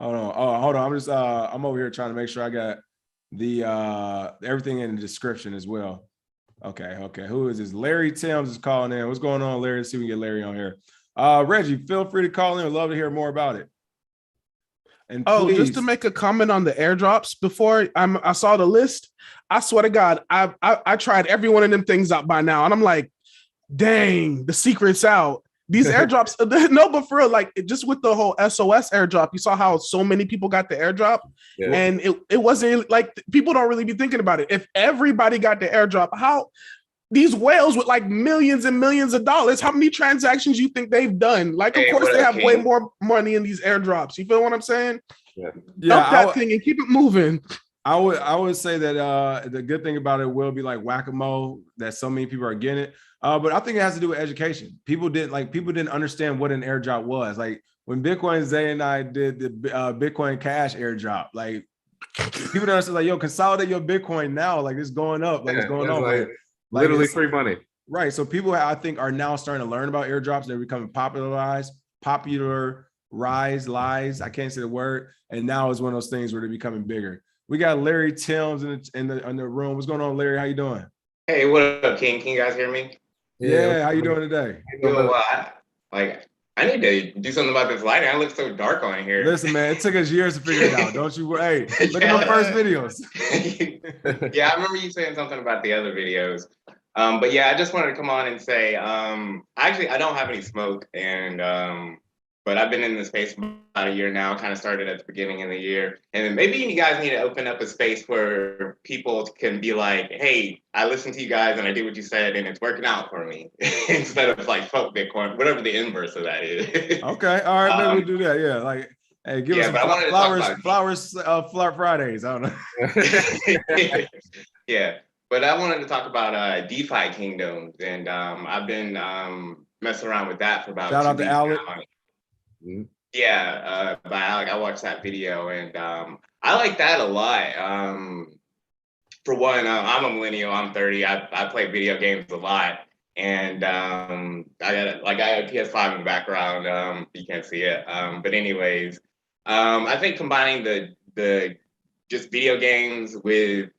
Hold on. I'm over here trying to make sure I got the everything in the description as well. Okay. Who is this? Larry Timms is calling in. What's going on, Larry? Let's see if we can get Larry on here. Reggie, feel free to call in. I'd love to hear more about it. And please, just to make a comment on the airdrops before I saw the list, I swear to God, I tried every one of them things out by now, and I'm like, dang, the secret's out. These airdrops, no, but for real, like just with the whole SOS airdrop, you saw how so many people got the airdrop, and it wasn't like people don't really be thinking about it. If everybody got the airdrop, how these whales with like millions and millions of dollars, how many transactions you think they've done? Like, of course, they have way more money in these airdrops. You feel what I'm saying? Yeah, dump that thing and keep it moving. I would say that the good thing about it will be like whack-a-mole, that so many people are getting it. But I think it has to do with education. People didn't understand what an airdrop was. Like when Bitcoin Zay and I did the Bitcoin Cash airdrop, like people don't understand, like, yo, consolidate your Bitcoin now. Like it's going up, like it's going on. Like literally free money. Right. So people, I think, are now starting to learn about airdrops. They're becoming popularized. I can't say the word. And now it's one of those things where they're becoming bigger. We got Larry Timms in the room. What's going on, Larry? How you doing? Hey, what up, King? Can you guys hear me? Yeah. How you doing today? Doing well. I need to do something about this lighting. I look so dark on here. Listen, man, it took us years to figure it out. Don't you? Hey, look at my first videos. Yeah, I remember you saying something about the other videos. But yeah, I just wanted to come on and say, actually, I don't have any smoke, and but I've been in the space for about a year now. Kind of started at the beginning of the year, and maybe you guys need to open up a space where people can be like, "Hey, I listened to you guys and I did what you said, and it's working out for me," instead of like fuck Bitcoin, whatever the inverse of that is. Okay, all right, maybe we'll do that. Yeah, like, hey, give us some flowers Fridays. I don't know. Yeah, but I wanted to talk about DeFi kingdoms, and I've been messing around with that for about. Shout out to Alec. Yeah, by Alec, I watched that video, and I like that a lot. For one, I'm a millennial. I'm 30. I play video games a lot, and I got a PS5 in the background. You can't see it, but anyways, I think combining the just video games with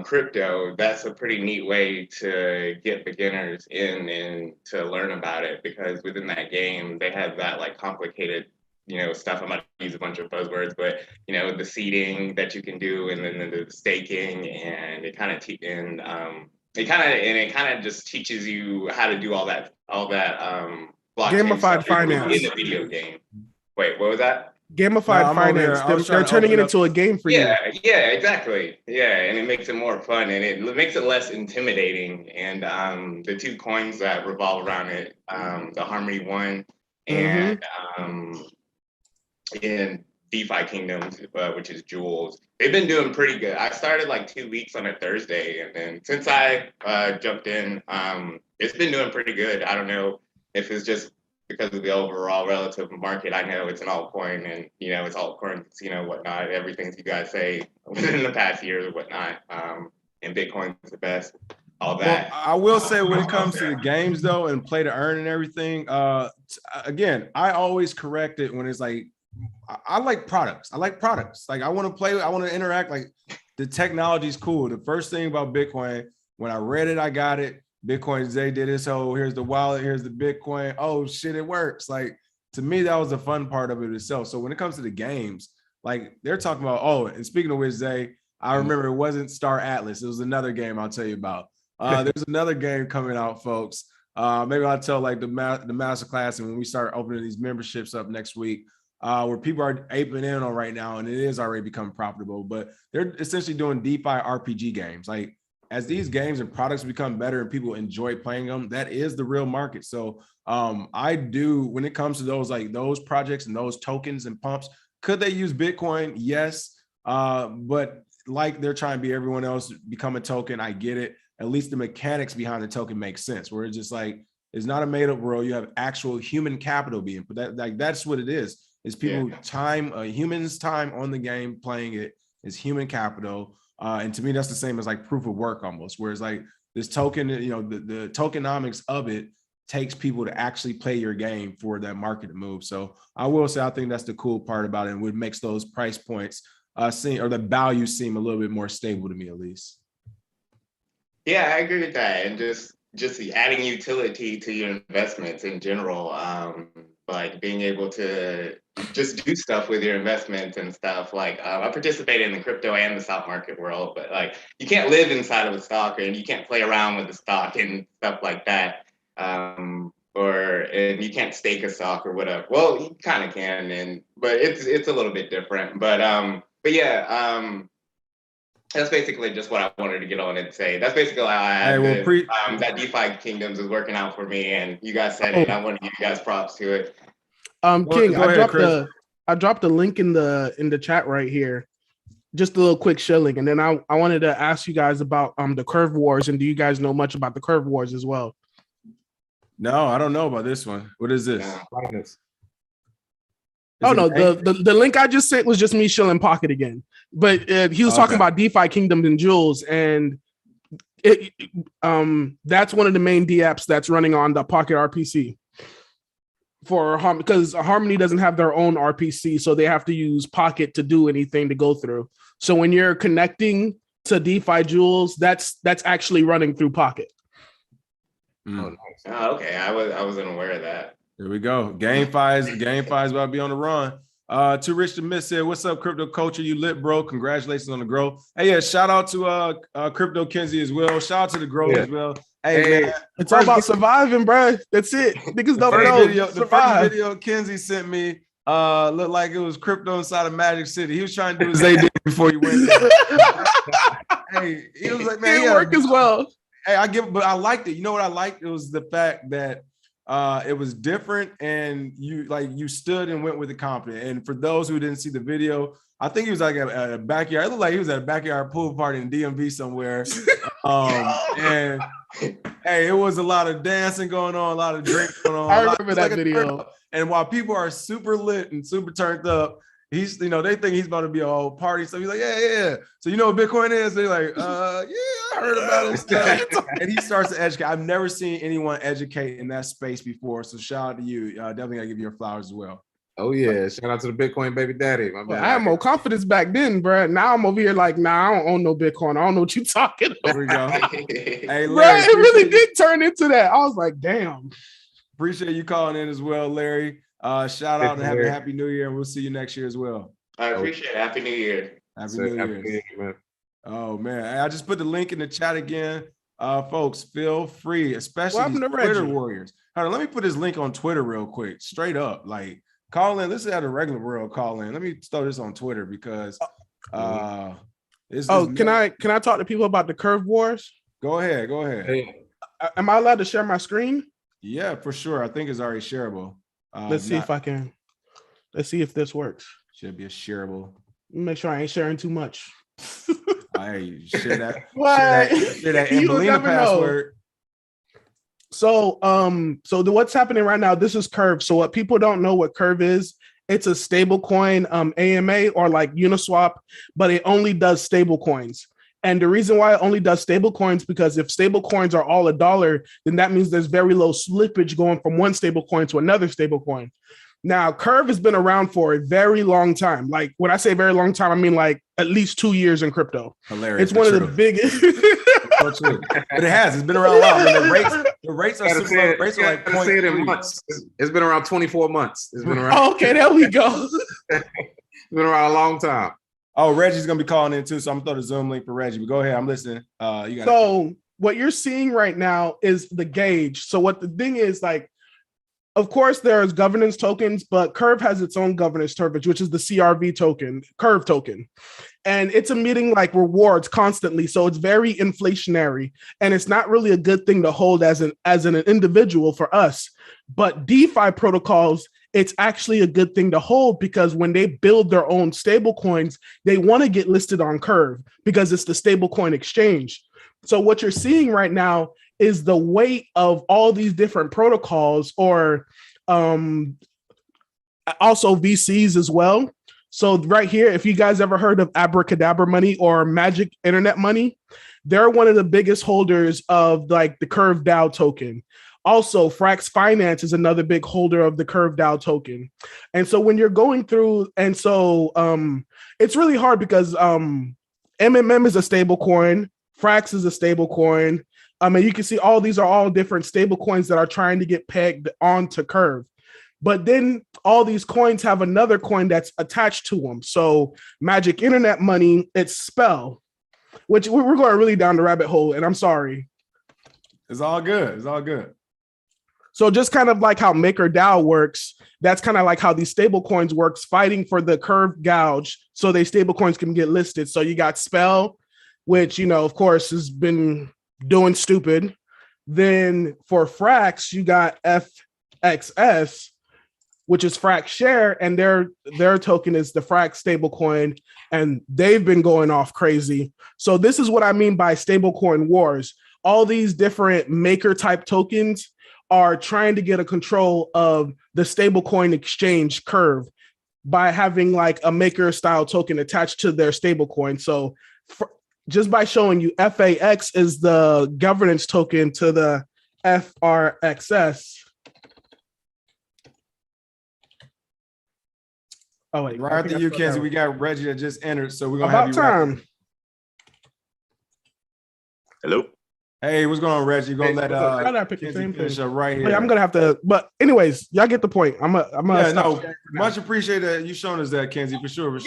crypto, that's a pretty neat way to get beginners in and to learn about it, because within that game they have that like complicated, stuff. I'm not gonna use a bunch of buzzwords, but the seeding that you can do, and then the staking, and it kind of just teaches you how to do all that gamified finance in the video game. Wait, what was that? Gamified finance. They're turning it into a game for you. Yeah, exactly. Yeah, and it makes it more fun, and it makes it less intimidating. And the two coins that revolve around it, the Harmony One and DeFi Kingdoms, which is Jewels, they've been doing pretty good. I started like 2 weeks on a Thursday, and then since I jumped in, it's been doing pretty good. I don't know if it's just because of the overall relative market. I know it's an altcoin, and it's altcoins, whatnot, everything you guys say within the past years or whatnot. And Bitcoin is the best. All that. Well, I will say, when it comes to the games though, and play to earn and everything, again, I always correct it when it's like, I like products. Like, I want to play, I want to interact. Like, the technology is cool. The first thing about Bitcoin, when I read it, I got it. Bitcoin Zay did it. So here's the wallet, here's the Bitcoin. Oh shit, it works. Like, to me, that was the fun part of it itself. So when it comes to the games, like, they're talking about, and speaking of which, Zay, I remember it wasn't Star Atlas. It was another game I'll tell you about. There's another game coming out, folks. Maybe I'll tell like the Masterclass, and when we start opening these memberships up next week, where people are aping in on right now, and it is already becoming profitable, but they're essentially doing DeFi RPG games. Like, as these games and products become better and people enjoy playing them, that is the real market. So I do, when it comes to those, like those projects and those tokens and pumps, could they use Bitcoin? Yes. But like, they're trying to be everyone else, become a token. I get it. At least the mechanics behind the token make sense, where it's just like, it's not a made up world. You have actual human capital being put. That's what it is. It's people time, humans' time on the game playing it is human capital. And to me, that's the same as like proof of work almost, whereas like this token, the tokenomics of it takes people to actually play your game for that market to move. So I will say, I think that's the cool part about it, and what makes those price points or the value seem a little bit more stable to me, at least. Yeah, I agree with that. And just adding utility to your investments in general, like being able to just do stuff with your investments and stuff. Like, I participated in the crypto and the stock market world, but like, you can't live inside of a stock, and you can't play around with the stock and stuff like that. But and you can't stake a stock or whatever. Well, you kind of can, but it's a little bit different. But yeah, that's basically just what I wanted to get on and say. That's basically how I had that DeFi Kingdoms is working out for me, and you guys said it. I want to give you guys props to it. King, go ahead, I dropped a link in the chat right here. Just a little quick shilling, and then I wanted to ask you guys about the curve wars, and do you guys know much about the curve wars as well? No, I don't know about this one. What is this? Oh no, the link I just sent was just me shilling Pocket again. But he was talking about DeFi Kingdoms and Jewels, and that's one of the main DApps that's running on the Pocket RPC because Harmony doesn't have their own RPC, so they have to use Pocket to do anything to go through. So when you're connecting to DeFi Jewels, that's actually running through Pocket. Oh, nice. Oh, okay. I wasn't aware of that. Here we go. GameFi is about to be on the run. Too Rich to Miss said, "What's up, crypto culture? You lit, bro. Congratulations on the growth." Hey, yeah, shout out to Crypto Kenzie as well. Shout out to the growth as well. Hey, man, it's all about surviving, bro. That's it. Niggas don't know. The first video Kenzie sent me looked like it was crypto inside of Magic City. He was trying to do his AD before he went there. Hey, he was like, man, it worked as well. Hey, but I liked it. You know what I liked? It was the fact that it was different, and you stood and went with the confidence. And for those who didn't see the video, I think he was like at a backyard. It looked like he was at a backyard pool party in DMV somewhere. And hey, it was a lot of dancing going on, a lot of drinks going on. I remember that video. And while people are super lit and super turned up, he's, they think he's about to be a whole party. So he's like, yeah. So you know what Bitcoin is? They're like, yeah, I heard about it. Stuff. And he starts to educate. I've never seen anyone educate in that space before. So shout out to you. Definitely gotta give you your flowers as well. Oh yeah, shout out to the Bitcoin baby daddy. I had more confidence back then, bro. Now I'm over here like, nah, I don't own no Bitcoin. I don't know what you're talking about. There we go. Hey, Larry, bro, it really did turn into that. I was like, damn. Appreciate you calling in as well, Larry. Shout out and have a happy new year, and we'll see you next year as well. I appreciate it. Happy New Year. Happy New Year, man. Oh man, I just put the link in the chat again. Folks, feel free, especially these Twitter warriors. Hold on, let me put this link on Twitter real quick, straight up. Like, call in. This is how the regular world call in. Let me throw this on Twitter because can I talk to people about the curve wars? Go ahead. Hey. Am I allowed to share my screen? Yeah, for sure. I think it's already shareable. Let's see if I can. Let's see if this works. Should be a shareable. Make sure I ain't sharing too much. Hey, share that. What? Share that Ambelina password. So what's happening right now? This is Curve. So what people don't know what Curve is, it's a stable coin, AMA or like Uniswap, but it only does stable coins. And the reason why it only does stable coins, because if stable coins are all $1, then that means there's very low slippage going from one stable coin to another stable coin. Now, Curve has been around for a very long time. Like when I say very long time, I mean like at least 2 years in crypto. Hilarious. It's one of the biggest. But it has. It's been around a while. I mean, the rates are super low. Rates are like say it in months. It's been around 24 months. It's been around. Okay, there we go. It's been around a long time. Oh, Reggie's gonna be calling in too, so I'm gonna throw the Zoom link for Reggie. But go ahead, I'm listening. So what you're seeing right now is the gauge. So what the thing is, like, of course, there's governance tokens, but Curve has its own governance token, which is the CRV token, Curve token. And it's emitting like rewards constantly. So it's very inflationary. And it's not really a good thing to hold as an individual for us. But DeFi protocols, it's actually a good thing to hold because when they build their own stable coins, they want to get listed on Curve because it's the stable coin exchange. So what you're seeing right now is the weight of all these different protocols or also VCs as well. So right here, if you guys ever heard of Abracadabra Money or Magic Internet Money, they're one of the biggest holders of like the Curve DAO token. Also, Frax Finance is another big holder of the Curve DAO token. And so when you're going through, and so it's really hard because MMM is a stable coin, Frax is a stable coin. I mean, you can see all these are all different stable coins that are trying to get pegged onto Curve. But then all these coins have another coin that's attached to them. So Magic Internet Money, it's Spell, which we're going really down the rabbit hole, and I'm sorry. It's all good. It's all good. So just kind of like how MakerDAO works, that's kind of like how these stable coins works, fighting for the curve gouge so they stable coins can get listed. So you got Spell, which, of course, has been doing stupid. Then for Frax, you got FXS, which is Frax Share, and their token is the Frax stablecoin, and they've been going off crazy. So this is what I mean by stablecoin wars. All these different maker type tokens are trying to get a control of the stablecoin exchange curve by having like a maker style token attached to their stablecoin. So just by showing you, FAX is the governance token to the FRXS. Oh wait, Right after you, Kenzie, we got Reggie that just entered, so we're gonna about have you. Time. Hello. Hey, what's going on, Reggie? You're gonna let pick the Kenzie same finish thing. up right here. Hey, I'm gonna have to, but anyways, y'all get the point. I'm gonna much appreciated you showing us that, Kenzie, for sure.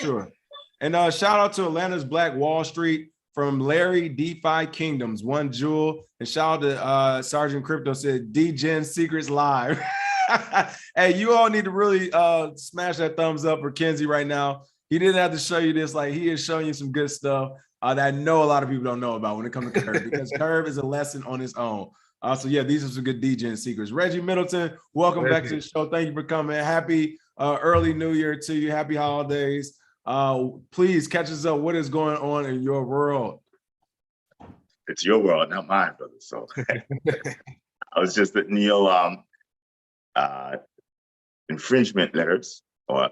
And shout out to Atlanta's Black Wall Street from Larry DeFi Kingdoms, One Jewel, and shout out to Sergeant Crypto said DGen Secrets Live. Hey, you all need to really smash that thumbs up for Kenzie right now. He didn't have to show you this, like he is showing you some good stuff that I know a lot of people don't know about when it comes to Curve, because Curve is a lesson on its own. So yeah, these are some good DGen secrets. Reggie Middleton, welcome back to the show. Thank you for coming. Happy early New Year to you. Happy holidays. Please catch us up. What is going on in your world? It's your world, not mine, brother. So I was just at Neil. Infringement letters or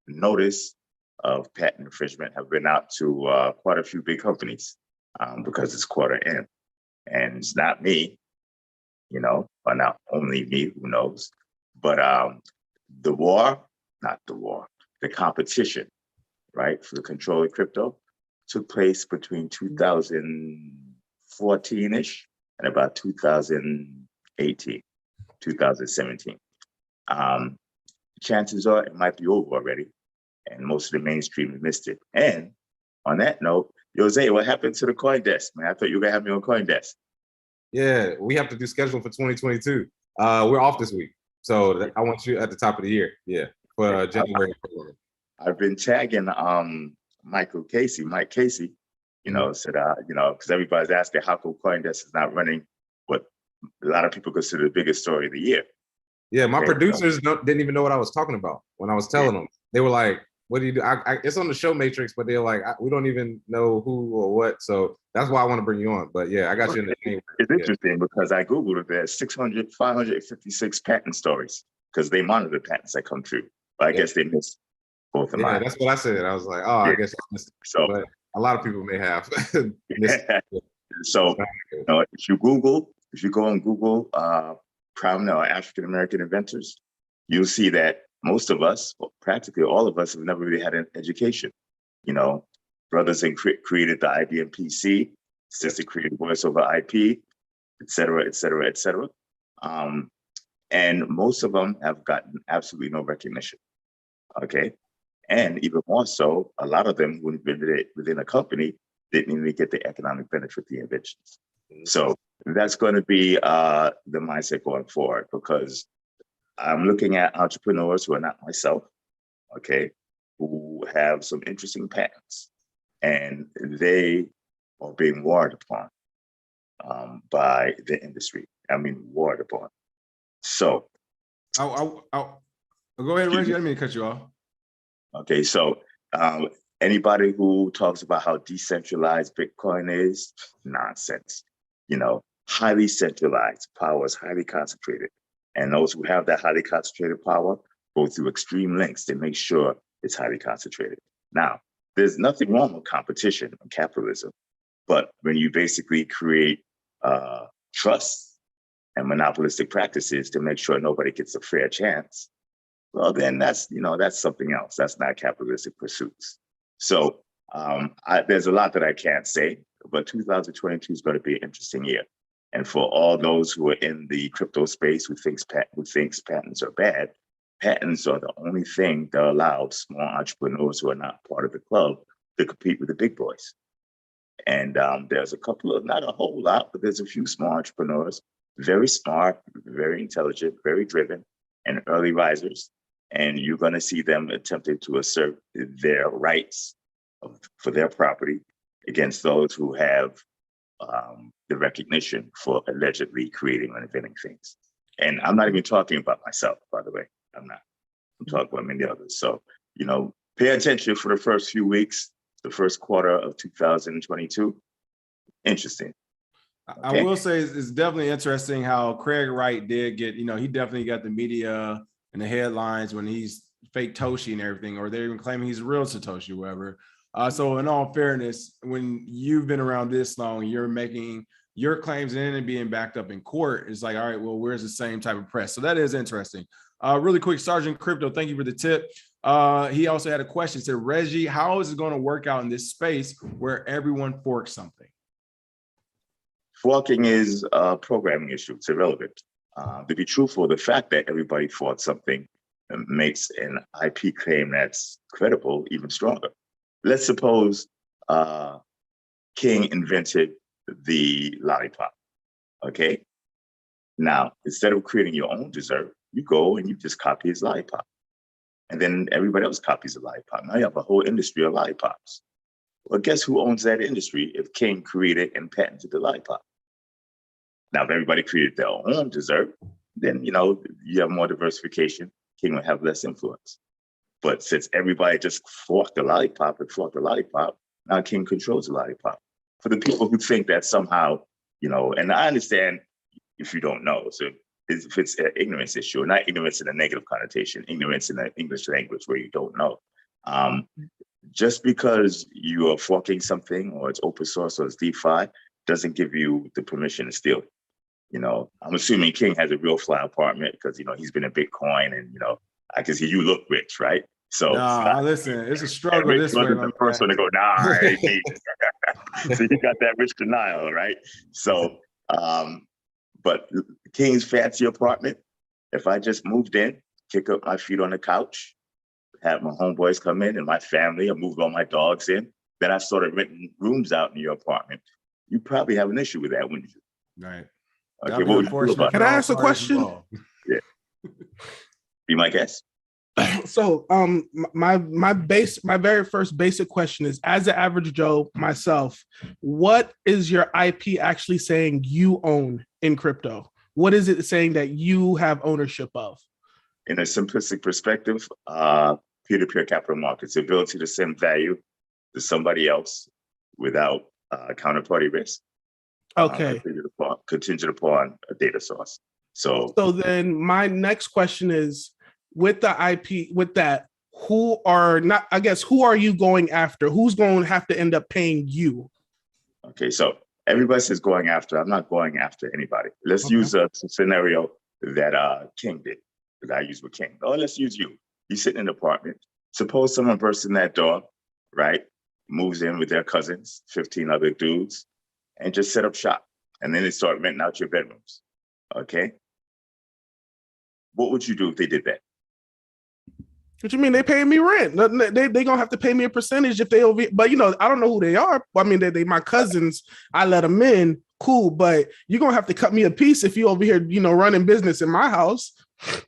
notice of patent infringement have been out to quite a few big companies because it's quarter end, and it's not me, or not only me, who knows, but the competition, right, for the control of crypto took place between 2014-ish and about 2018, 2017. Chances are it might be over already, and most of the mainstream missed it. And on that note, Jose, what happened to the CoinDesk, man? I thought you were gonna have me on CoinDesk. Yeah, we have to do schedule for 2022. We're off this week, so I want you at the top of the year. Yeah, for January. I've been tagging Mike Casey, said because everybody's asking how come CoinDesk is not running what a lot of people consider the biggest story of the year. Yeah, my producers didn't even know what I was talking about when I was telling them. They were like, "What do you do?" It's on the show Matrix, but they're like, "We don't even know who or what." So that's why I want to bring you on. But yeah, I got you in the name. It's interesting because I Googled it. There's 556 patent stories because they monitor patents that come through. But I guess they missed both of mine. Yeah, that's what I said. I was like, "Oh, I guess I missed it." So, but a lot of people may have. So, if you go on Google, prominent or African American inventors, you'll see that most of us, or practically all of us, have never really had an education. Brothers created the IBM PC, sister created voice over IP, et cetera, et cetera, et cetera. And most of them have gotten absolutely no recognition. Okay. And even more so, a lot of them who invented it within a company didn't even get the economic benefit of the inventions. So that's going to be the mindset going forward, because I'm looking at entrepreneurs who are not myself, okay, who have some interesting patents, and they are being warred upon by the industry. I mean, warred upon. So, go ahead, Reggie. I didn't mean to cut you off. Okay, so anybody who talks about how decentralized Bitcoin is, nonsense. Highly centralized power is highly concentrated. And those who have that highly concentrated power go through extreme lengths to make sure it's highly concentrated. Now, there's nothing wrong with competition and capitalism, but when you basically create trust and monopolistic practices to make sure nobody gets a fair chance, well, then that's something else. That's not capitalistic pursuits. So there's a lot that I can't say, but 2022 is going to be an interesting year. And for all those who are in the crypto space who thinks patents are bad, patents are the only thing that allows small entrepreneurs who are not part of the club to compete with the big boys. And there's a couple of, not a whole lot, but there's a few small entrepreneurs very smart, very intelligent, very driven, and early risers. And you're going to see them attempting to assert their rights for their property against those who have the recognition for allegedly creating or inventing things. And I'm not even talking about myself, by the way. I'm not. I'm talking about many others. So, pay attention for the first few weeks, the first quarter of 2022. Interesting. Okay. I will say it's definitely interesting how Craig Wright did get, he definitely got the media and the headlines when he's fake Toshi and everything, or they're even claiming he's real Satoshi, whatever. So in all fairness, when you've been around this long, you're making your claims in and being backed up in court. It's like, all right, well, where's the same type of press? So that is interesting. Really quick, Sergeant Crypto, thank you for the tip. He also had a question. Said, Reggie, how is it going to work out in this space where everyone forks something? Forking is a programming issue. It's irrelevant. To be truthful, the fact that everybody forked something makes an IP claim that's credible even stronger. Let's suppose King invented the lollipop, okay? Now, instead of creating your own dessert, you go and you just copy his lollipop. And then everybody else copies the lollipop. Now you have a whole industry of lollipops. Well, guess who owns that industry if King created and patented the lollipop? Now, if everybody created their own dessert, then, you have more diversification. King would have less influence. But since everybody just forked the lollipop, now King controls the lollipop. For the people who think that somehow, and I understand if you don't know, so if it's an ignorance issue, not ignorance in a negative connotation, ignorance in the English language where you don't know. Just because you are forking something or it's open source or it's DeFi doesn't give you the permission to steal it. I'm assuming King has a real fly apartment because, he's been in Bitcoin and, I can see you look rich, right? So listen, it's a struggle this way. The first one to go, nah, so you got that rich denial, right? So, but King's fancy apartment, if I just moved in, kick up my feet on the couch, have my homeboys come in and my family, I moved all my dogs in, then I started renting rooms out in your apartment, you probably have an issue with that, wouldn't you? Right. Okay, what would you feel about Can I ask a question? Yeah. Be my guest. So my very first basic question is, as an average Joe myself, what is your IP actually saying you own in crypto? What is it saying that you have ownership of? In a simplistic perspective, peer-to-peer capital markets, the ability to send value to somebody else without counterparty risk. Okay. Contingent upon a data source. So then my next question is, with the IP, with that, who are you going after? Who's going to have to end up paying you? Okay, so everybody says going after. I'm not going after anybody. Let's use a scenario that King did, that I used with King. Oh, let's use you. You sit in an apartment. Suppose someone bursts in that door, right? Moves in with their cousins, 15 other dudes, and just set up shop. And then they start renting out your bedrooms, okay? What would you do if they did that? What you mean? They paying me rent. They gonna have to pay me a percentage if they over. But I don't know who they are. I mean, they my cousins. I let them in. Cool, but you're gonna have to cut me a piece if you over here, running business in my house.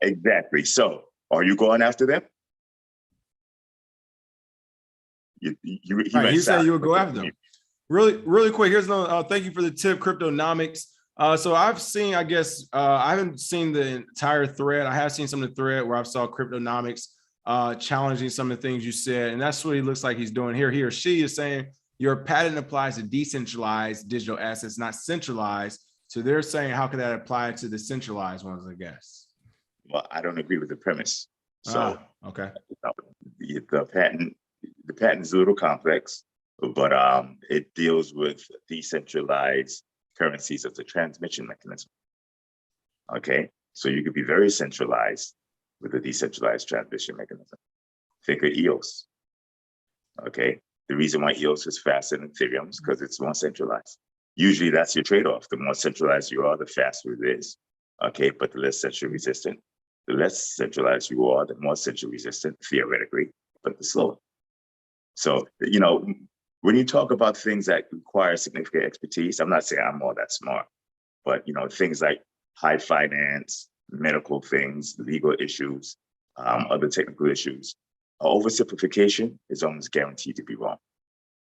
Exactly. So, are you going after them? He said you would go after them. Really quick. Here's another. Thank you for the tip, Cryptonomics. So I've seen. I guess I haven't seen the entire thread. I have seen some of the thread where I saw Cryptonomics challenging some of the things you said, and that's what he looks like he's doing here. He or she is saying your patent applies to decentralized digital assets, not centralized. So they're saying, how could that apply to the centralized ones? I guess. Well, I don't agree with the premise. So okay, the patent is a little complex, but it deals with decentralized currencies as a transmission mechanism. Okay, so you could be very centralized with a decentralized transmission mechanism. Think of EOS. Okay, the reason why EOS is faster than Ethereum is because it's more centralized. Usually that's your trade-off. The more centralized you are, the faster it is. Okay, but the less central resistant. The less centralized you are, the more central resistant, theoretically, but the slower. So, when you talk about things that require significant expertise, I'm not saying I'm all that smart, but things like high finance, medical things, legal issues, other technical issues. Oversimplification is almost guaranteed to be wrong.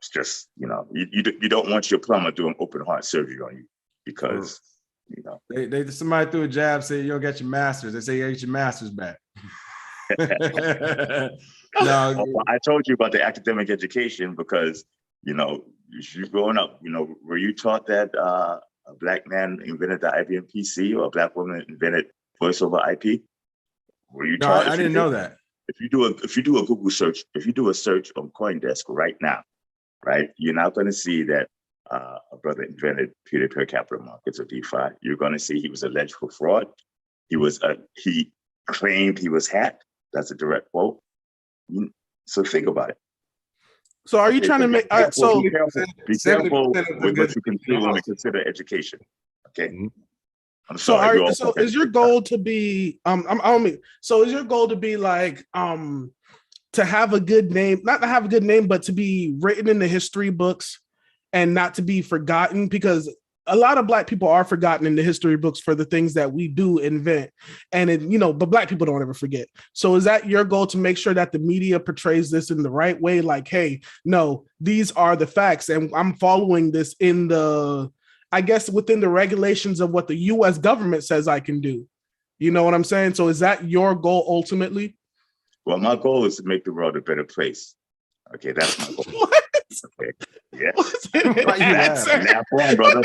It's just, you know, you don't want your plumber doing open heart surgery on you because, you know. They somebody threw a jab, say you'll get your master's. They say you get your master's back. No, I told you about the academic education because, you know, you growing up, you know, were you taught that a Black man invented the IBM PC or a Black woman invented voice over IP? Were you taught? I didn't know that. If you do a Google search, if you do a search on CoinDesk right now, right, you're not going to see that a brother invented peer-to-peer capital markets or DeFi. You're going to see he was alleged for fraud. He claimed he was hacked. That's a direct quote. So think about it. So are you trying to make? So be careful with what you consider when we consider education. Okay. I'm sorry. So is your goal to be? So is your goal to be like to have a good name, not to have a good name, but to be written in the history books and not to be forgotten? Because a lot of Black people are forgotten in the history books for the things that we do invent, and but Black people don't ever forget. So is that your goal, to make sure that the media portrays this in the right way? Like, hey, no, these are the facts, and I'm following this in the, I guess, within the regulations of what the U.S. government says I can do. You know what I'm saying? So is that your goal ultimately? Well, my goal is to make the world a better place. Okay, that's my goal. What? Okay. Yeah. Why you laughing? Now, brother,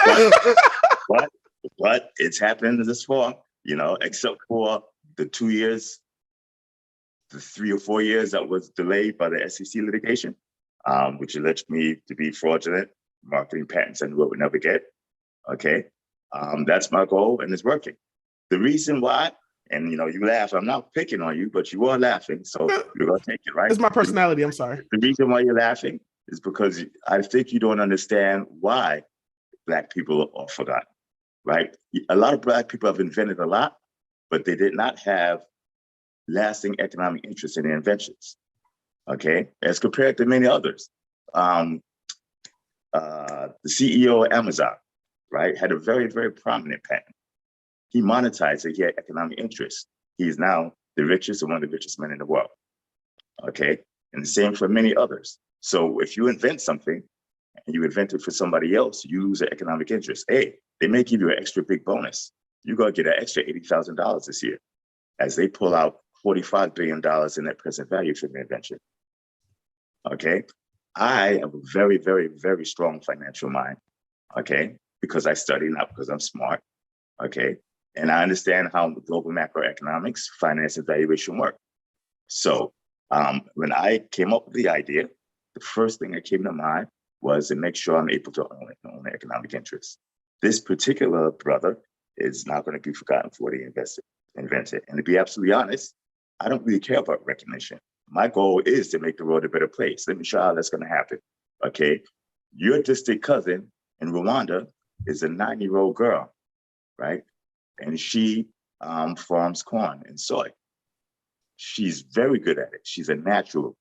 but it's happened this far, you know, except for the 2 years, the 3 or 4 years that was delayed by the SEC litigation, which alleged me to be fraudulent, marketing patents I knew I would never get. Okay. That's my goal, and it's working. The reason why, and you know, you laugh, I'm not picking on you, but you are laughing, so you're gonna take it, right? It's my personality. I'm sorry. The reason why you're laughing is because I think you don't understand why Black people are forgotten, right? A lot of Black people have invented a lot, but they did not have lasting economic interest in their inventions, okay? As compared to many others. The CEO of Amazon, right, had a very, very prominent patent. He monetized it, he had economic interest. He is now the richest and one of the richest men in the world, okay? And the same for many others. So if you invent something and you invent it for somebody else, you lose an economic interest. Hey, they may give you an extra big bonus. You're gonna get an extra $80,000 this year as they pull out $45 billion in net present value from the invention. Okay, I have a very, very, very strong financial mind, okay, because I study, not because I'm smart, okay? And I understand how global macroeconomics, finance, and valuation work. So when I came up with the idea, the first thing that came to mind was to make sure I'm able to own the economic interest. This particular brother is not going to be forgotten for what he invented. And to be absolutely honest, I don't really care about recognition. My goal is to make the world a better place. Let me show how that's going to happen. Okay, your distant cousin in Rwanda is a 9-year-old girl, right? And she farms corn and soy. She's very good at it. She's a natural,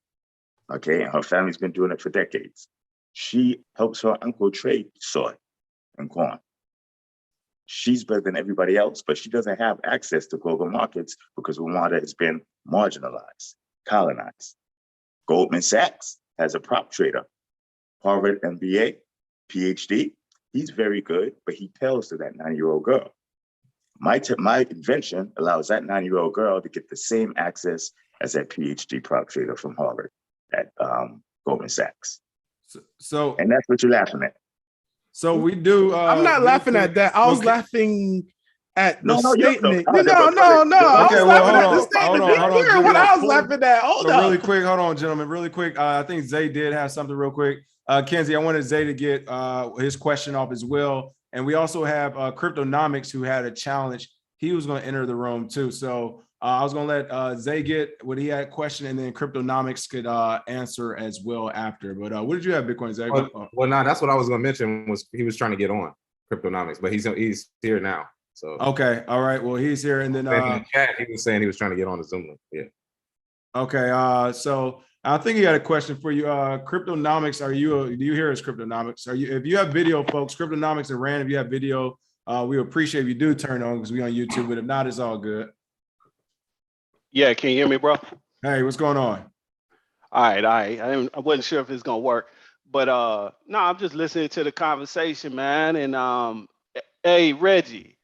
okay? And her family's been doing it for decades. She helps her uncle trade soy and corn. She's better than everybody else, but she doesn't have access to global markets because Rwanda has been marginalized, colonized. Goldman Sachs has a prop trader, Harvard MBA, PhD. He's very good, but he pales to that 9-year-old girl. My invention allows that 9-year-old girl to get the same access as that PhD prop trader from Harvard at Goldman Sachs. And that's what you're laughing at. So we do. I'm not laughing at that. I was laughing at the statement. No. Okay, well, hold on. Hear what I was laughing at. Hold on. Really quick, hold on, gentlemen. Really quick. I think Zay did have something real quick. Kenzie, I wanted Zay to get his question off as well. And we also have Cryptonomics, who had a challenge. He was going to enter the room too. So I was going to let Zay get what he had a question, and then Cryptonomics could answer as well after. But what did you have, Bitcoin, Zay? Well, no, that's what I was going to mention. Was he was trying to get on Cryptonomics, but he's here now. So okay, all right. Well, he's here, and then in the chat, he was saying he was trying to get on the Zoom link. Yeah. Okay. So I think he had a question for you. Cryptonomics, do you hear us, Cryptonomics? If you have video, folks, Cryptonomics and Rand, if you have video, We appreciate if you do turn on because we on YouTube, but if not, it's all good. Yeah, can you hear me, bro? Hey, what's going on? All right. I wasn't sure if it's gonna work, but no, I'm just listening to the conversation, man. And hey, Reggie,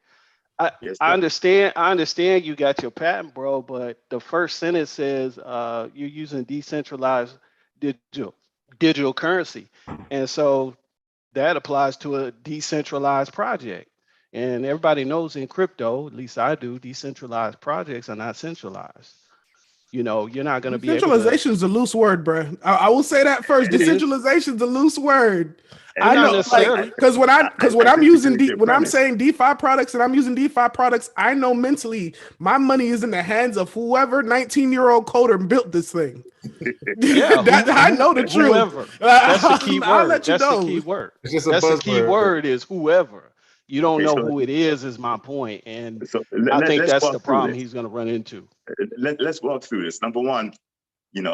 I Yes, I sir. understand you got your patent, bro, but the first sentence says you're using decentralized digital currency, and so that applies to a decentralized project. And everybody knows in crypto, at least I do, decentralized projects are not centralizized. You're not going to be able to. Decentralization is a loose word, bro. I will say that first. It is, Decentralization is a loose word. And but I not know, like, necessarily. because when I I'm using disagree with your when I'm premise. saying DeFi products and I'm using DeFi products, I know mentally my money is in the hands of whoever 19-year-old coder built this thing. Yeah, That I know the truth. whoever. That's the key I'll word. let you That's the know. key word. It's just a That's the key buzzword. word is whoever. You don't Okay, know so who it is my point. And so I think let's that's walk the through problem this. he's going to run into. Let's walk through this. Number one, you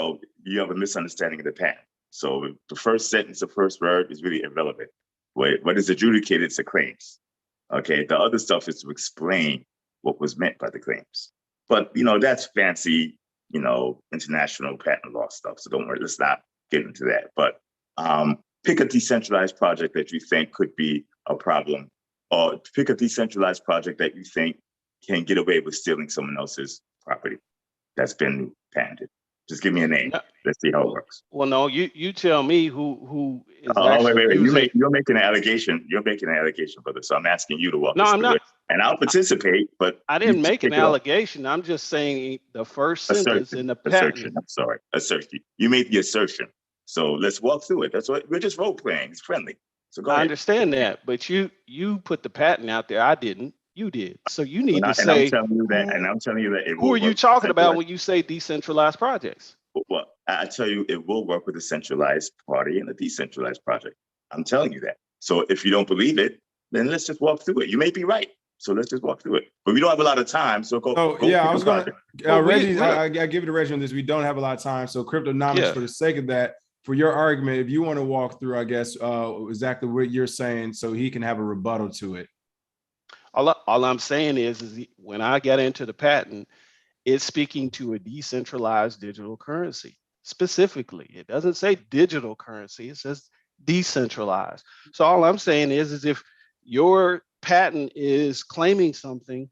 have a misunderstanding of the patent. So the first sentence, the first word is really irrelevant. What is adjudicated is the claims. Okay, the other stuff is to explain what was meant by the claims. But that's fancy, international patent law stuff. So don't worry, let's not get into that. But pick a decentralized project that you think could be a problem, or pick a decentralized project that you think can get away with stealing someone else's property that's been patented. Just give me a name. No, Let's see how it well, works. well, no, you tell me who is Oh, actually wait. using. You're making an allegation. You're making an allegation, brother. So I'm asking you to walk No, us I'm through not. it. And I'll participate, but I you didn't make an kick it off. allegation. I'm just saying the first sentence in the Assertion. patent. I'm sorry. Assertion. You made the assertion. So let's walk through it. That's what we're just role playing. It's friendly. So go I ahead. understand that, but you put the patent out there. I didn't. You did. So you need to And I'm say telling you that, who it who will are you work talking about centralized. when you say decentralized projects? Well, I tell you, it will work with a centralized party and a decentralized project. I'm telling you that. So if you don't believe it, then let's just walk through it. You may be right. So let's just walk through it. But we don't have a lot of time. So go Yeah, I pick a was gonna project. Reggie. I give it to Reggie on this. We don't have a lot of time, so cryptonomics Yeah. for the sake of that. For your argument, if you want to walk through, I guess exactly what you're saying, so he can have a rebuttal to it. All I'm saying is when I get into the patent, it's speaking to a decentralized digital currency specifically. It doesn't say digital currency, it says decentralized. So all I'm saying is if your patent is claiming something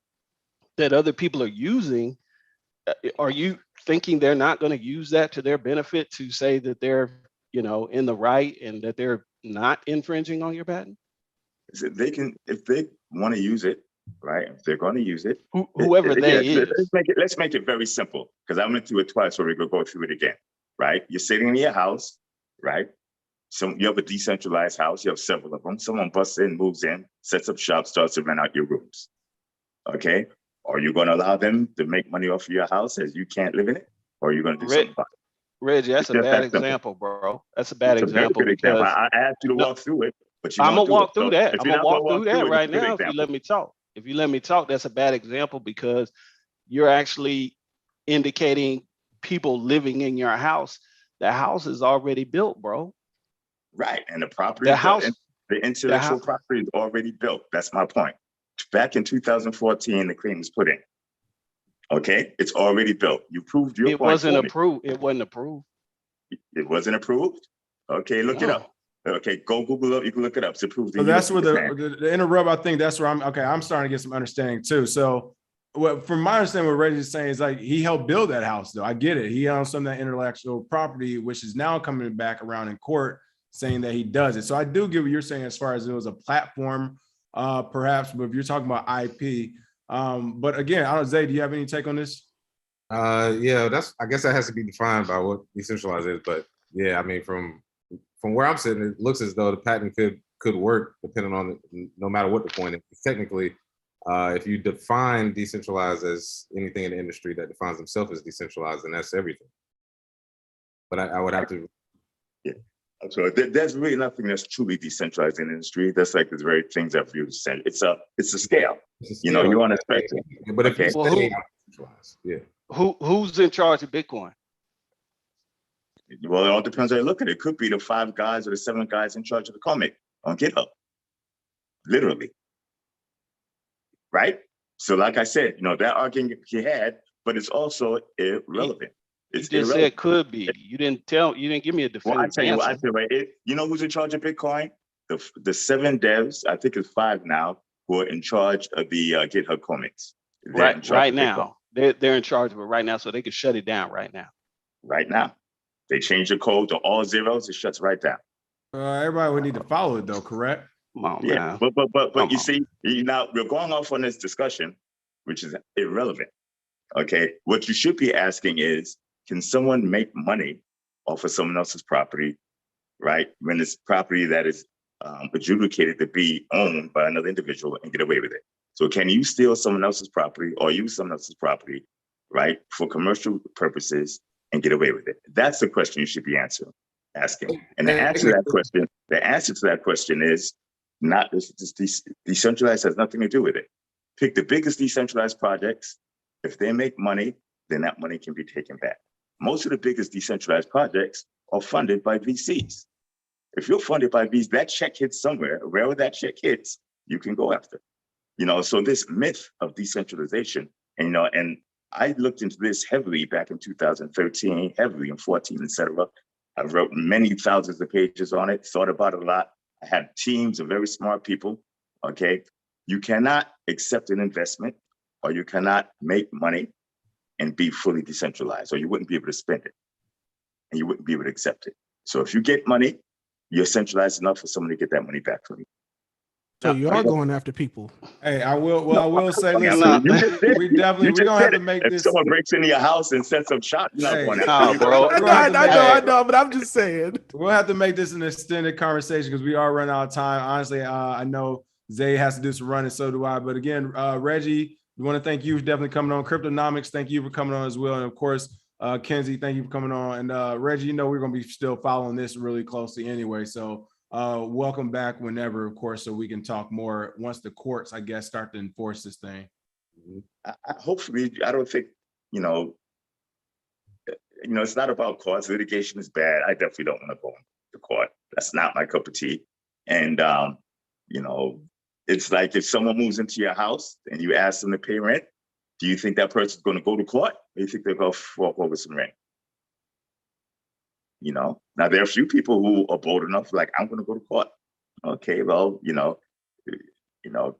that other people are using, are you thinking they're not going to use that to their benefit to say that they're, in the right and that they're not infringing on your patent? They can, if they want to use it, right? If they're going to use it, Whoever they is. let's make it very simple, because I went through it twice, so we're gonna go through it again, right? You're sitting in your house, right? You have a decentralized house. You have several of them. Someone busts in, moves in, sets up shop, starts to rent out your rooms. Okay, are you going to allow them to make money off of your house as you can't live in it, or are you going to do something about it? Reggie, that's a bad example, bro. That's a bad example because I asked you to no, walk through it, but you I'm won't gonna do it. walk through So that. if I'm you're gonna not going to walk walk through through that it, it's right a good now if you example. let me talk. If you let me talk, that's a bad example because you're actually indicating people living in your house. The house is already built, bro. Right, and the property, The house, the the intellectual house. property is already built. That's my point. Back in 2014, the claim was put in. Okay, it's already built. You proved your It point wasn't for me. approved. It wasn't approved. It wasn't approved. Okay, look it No. up. Okay, go Google it. You can look it up. It's approved. So that's where the interrupt. I think that's where I'm starting to get some understanding too. So, from my understanding, what Reggie's saying is like he helped build that house, though. I get it. He owns some of that intellectual property, which is now coming back around in court saying that he does it. So I do get what you're saying as far as it was a platform, perhaps. But if you're talking about IP, but again, I don't know, Zay, do you have any take on this? Yeah, I guess that has to be defined by what decentralized is. But yeah, I mean, from where I'm sitting, it looks as though the patent could work depending on no matter what the point is. Technically, if you define decentralized as anything in the industry that defines themselves as decentralized, then that's everything. But I would have to. Yeah. So there's really nothing that's truly decentralized in the industry. That's like the very things that you said. It's a scale. You're on a spectrum. But if you say decentralized, yeah. Who's in charge of Bitcoin? Well, it all depends how you look at it. It could be the 5 guys or the 7 guys in charge of the comic on GitHub. Literally. right? So like I said, that argument he had, but it's also irrelevant. You It's just irrelevant. said could be. You didn't give me a Well, I definitive tell you what, answer. you know who's in charge of Bitcoin? The 7 devs, I think it's 5 now, who are in charge of the GitHub commits. They're in charge Right of Bitcoin now. They're in charge of it right now, so they can shut it down right now. right now. They change the code to all zeros, it shuts right down. Everybody would need to follow it though, correct? Come on, Yeah, man. but Come you on. see, now we're going off on this discussion, which is irrelevant. Okay, what you should be asking is, can someone make money off of someone else's property, right? When it's property that is adjudicated to be owned by another individual and get away with it. So can you steal someone else's property or use someone else's property, right, for commercial purposes and get away with it? That's the question you should be asking. And the answer to that question is not this decentralized has nothing to do with it. Pick the biggest decentralized projects. If they make money, then that money can be taken back. Most of the biggest decentralized projects are funded by VCs. If you're funded by VCs, that check hits somewhere. Wherever that check hits, you can go after. So this myth of decentralization, and I looked into this heavily back in 2013, heavily in 14, etc. I wrote many thousands of pages on it, thought about it a lot. I had teams of very smart people. Okay, you cannot accept an investment, or you cannot make money and be fully decentralized, or you wouldn't be able to spend it, and you wouldn't be able to accept it. So if you get money, you're centralized enough for someone to get that money back from you. So you are going after people. Hey, I will say, listen, we don't have to make if this. someone breaks into your house and sets up shop, you're not going Nah, after bro. I know, but I'm just saying. We'll have to make this an extended conversation because we are running out of time. Honestly, I know Zay has to do some running, so do I. But again, Reggie, we want to thank you for definitely coming on. Cryptonomics, thank you for coming on as well. And of course, Kenzie, thank you for coming on. And Reggie, we're going to be still following this really closely anyway. So welcome back whenever, of course, so we can talk more once the courts, I guess, start to enforce this thing. Hopefully, I don't think, it's not about courts. Litigation is bad. I definitely don't want to go to court. That's not my cup of tea. And, it's like if someone moves into your house and you ask them to pay rent, do you think that person's going to go to court? Or do you think they're going to walk over some rent? Now there are a few people who are bold enough, like, I'm going to go to court. Okay, well,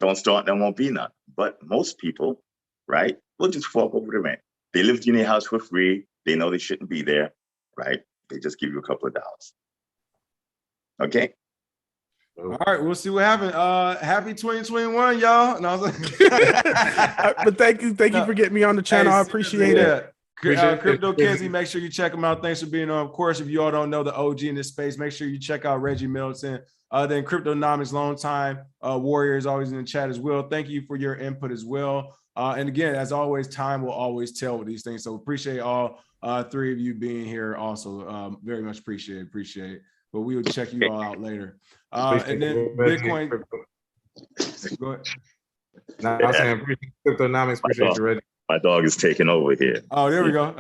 don't start, there won't be none. But most people, right, will just walk over the rent. They lived in your house for free. They know they shouldn't be there, right? They just give you a couple of dollars. Okay. All right, we'll see what happens. Happy 2021, y'all. No, but thank you for getting me on the channel. I appreciate it. Crypto Kenzie, make sure you check him out. Thanks for being on. Of course, if you all don't know the OG in this space, make sure you check out Reggie Middleton. Then Cryptonomics, long time warrior, is always in the chat as well. Thank you for your input as well. And again, as always, time will always tell with these things. So appreciate all 3 of you being here. Also, very much appreciate it. But we will check you all out later. And then Bitcoin. Go ahead. No, I was saying Cryptonomics. Appreciate you, Reggie. My dog is taking over here. Oh, there we go.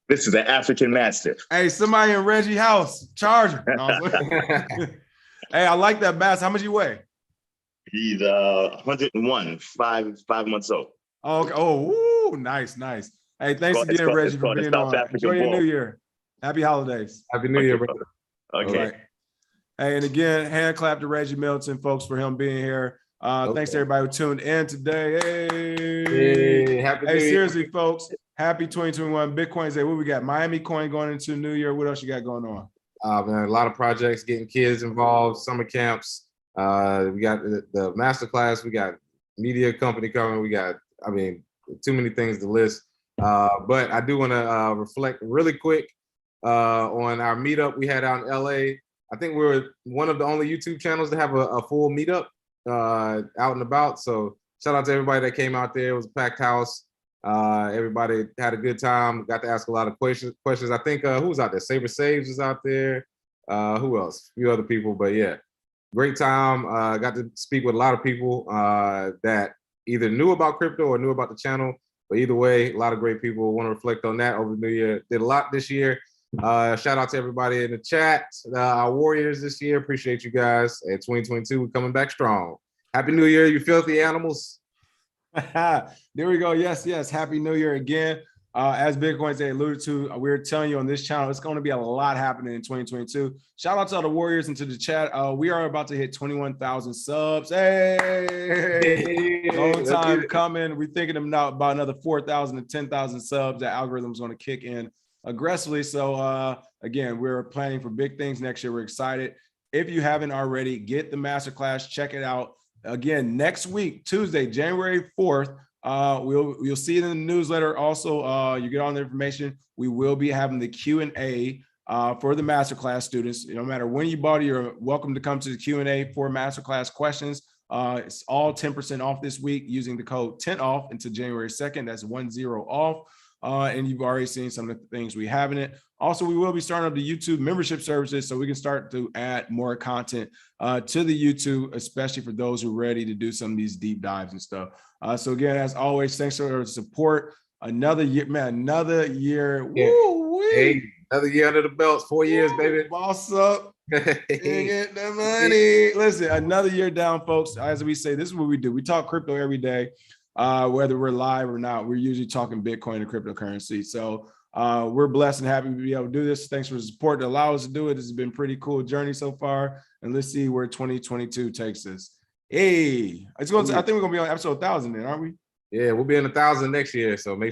This is an African Mastiff. Hey, somebody in Reggie house, charger. No, hey, I like that bass. How much you weigh? He's 101, five months old. Oh, okay. Oh, ooh, nice. Hey, thanks again, Reggie, for being on. Enjoy your New Year. Happy holidays. Happy New Year, brother. Okay. Right. Hey, and again, hand clap to Reggie Middleton, folks, for him being here. Thanks to everybody who tuned in today. Hey, seriously, folks, happy 2021. Bitcoin Day. What we got? Miami coin going into New Year. What else you got going on? Man, a lot of projects, getting kids involved, summer camps. We got the Masterclass. We got media company coming. We got, too many things to list. But I do want to reflect really quick on our meetup we had out in LA. I think we were one of the only YouTube channels to have a full meetup out and about. So shout out to everybody that came out there. It was a packed house. Everybody had a good time. Got to ask a lot of questions. I think who was out there? Saber Saves was out there. Who else? A few other people, but yeah, great time. Got to speak with a lot of people that either knew about crypto or knew about the channel. But either way, a lot of great people. Want to reflect on that over the New Year. Did a lot this year. Shout out to everybody in the chat. Our Warriors this year. Appreciate you guys. At 2022, we're coming back strong. Happy New Year, you filthy animals. There we go. Yes, yes. Happy New Year again. As Bitcoin they alluded to, we're telling you on this channel, it's going to be a lot happening in 2022. Shout out to all the warriors into the chat. We are about to hit 21,000 subs. Hey, long time coming. We're thinking about another 4,000 to 10,000 subs. That algorithm is going to kick in aggressively. So again, we're planning for big things next year. We're excited. If you haven't already, get the masterclass. Check it out. Again, next week, Tuesday, January 4th. You'll see it in the newsletter. Also, you get all the information. We will be having the Q&A for the masterclass students. No matter when you bought it, you're welcome to come to the Q&A for masterclass questions. It's all 10% off this week using the code 10OFF until January 2nd. That's 10 off. And you've already seen some of the things we have in it. Also, we will be starting up the YouTube membership services so we can start to add more content to the YouTube, especially for those who are ready to do some of these deep dives and stuff. So again, as always, thanks for your support. Another year, man, another year. Yeah. Woo-wee. Hey, another year under the belt, 4 years, baby. Boss up. Get the money. Listen, another year down, folks. As we say, this is what we do. We talk crypto every day. Whether we're live or not, we're usually talking Bitcoin and cryptocurrency. So we're blessed and happy to be able to do this. Thanks for the support to allow us to do it. This has been a pretty cool journey so far. And let's see where 2022 takes us. Hey, it's going to, I think we're going to be on episode 1,000 then, aren't we? Yeah, we'll be in 1,000 next year. So make sure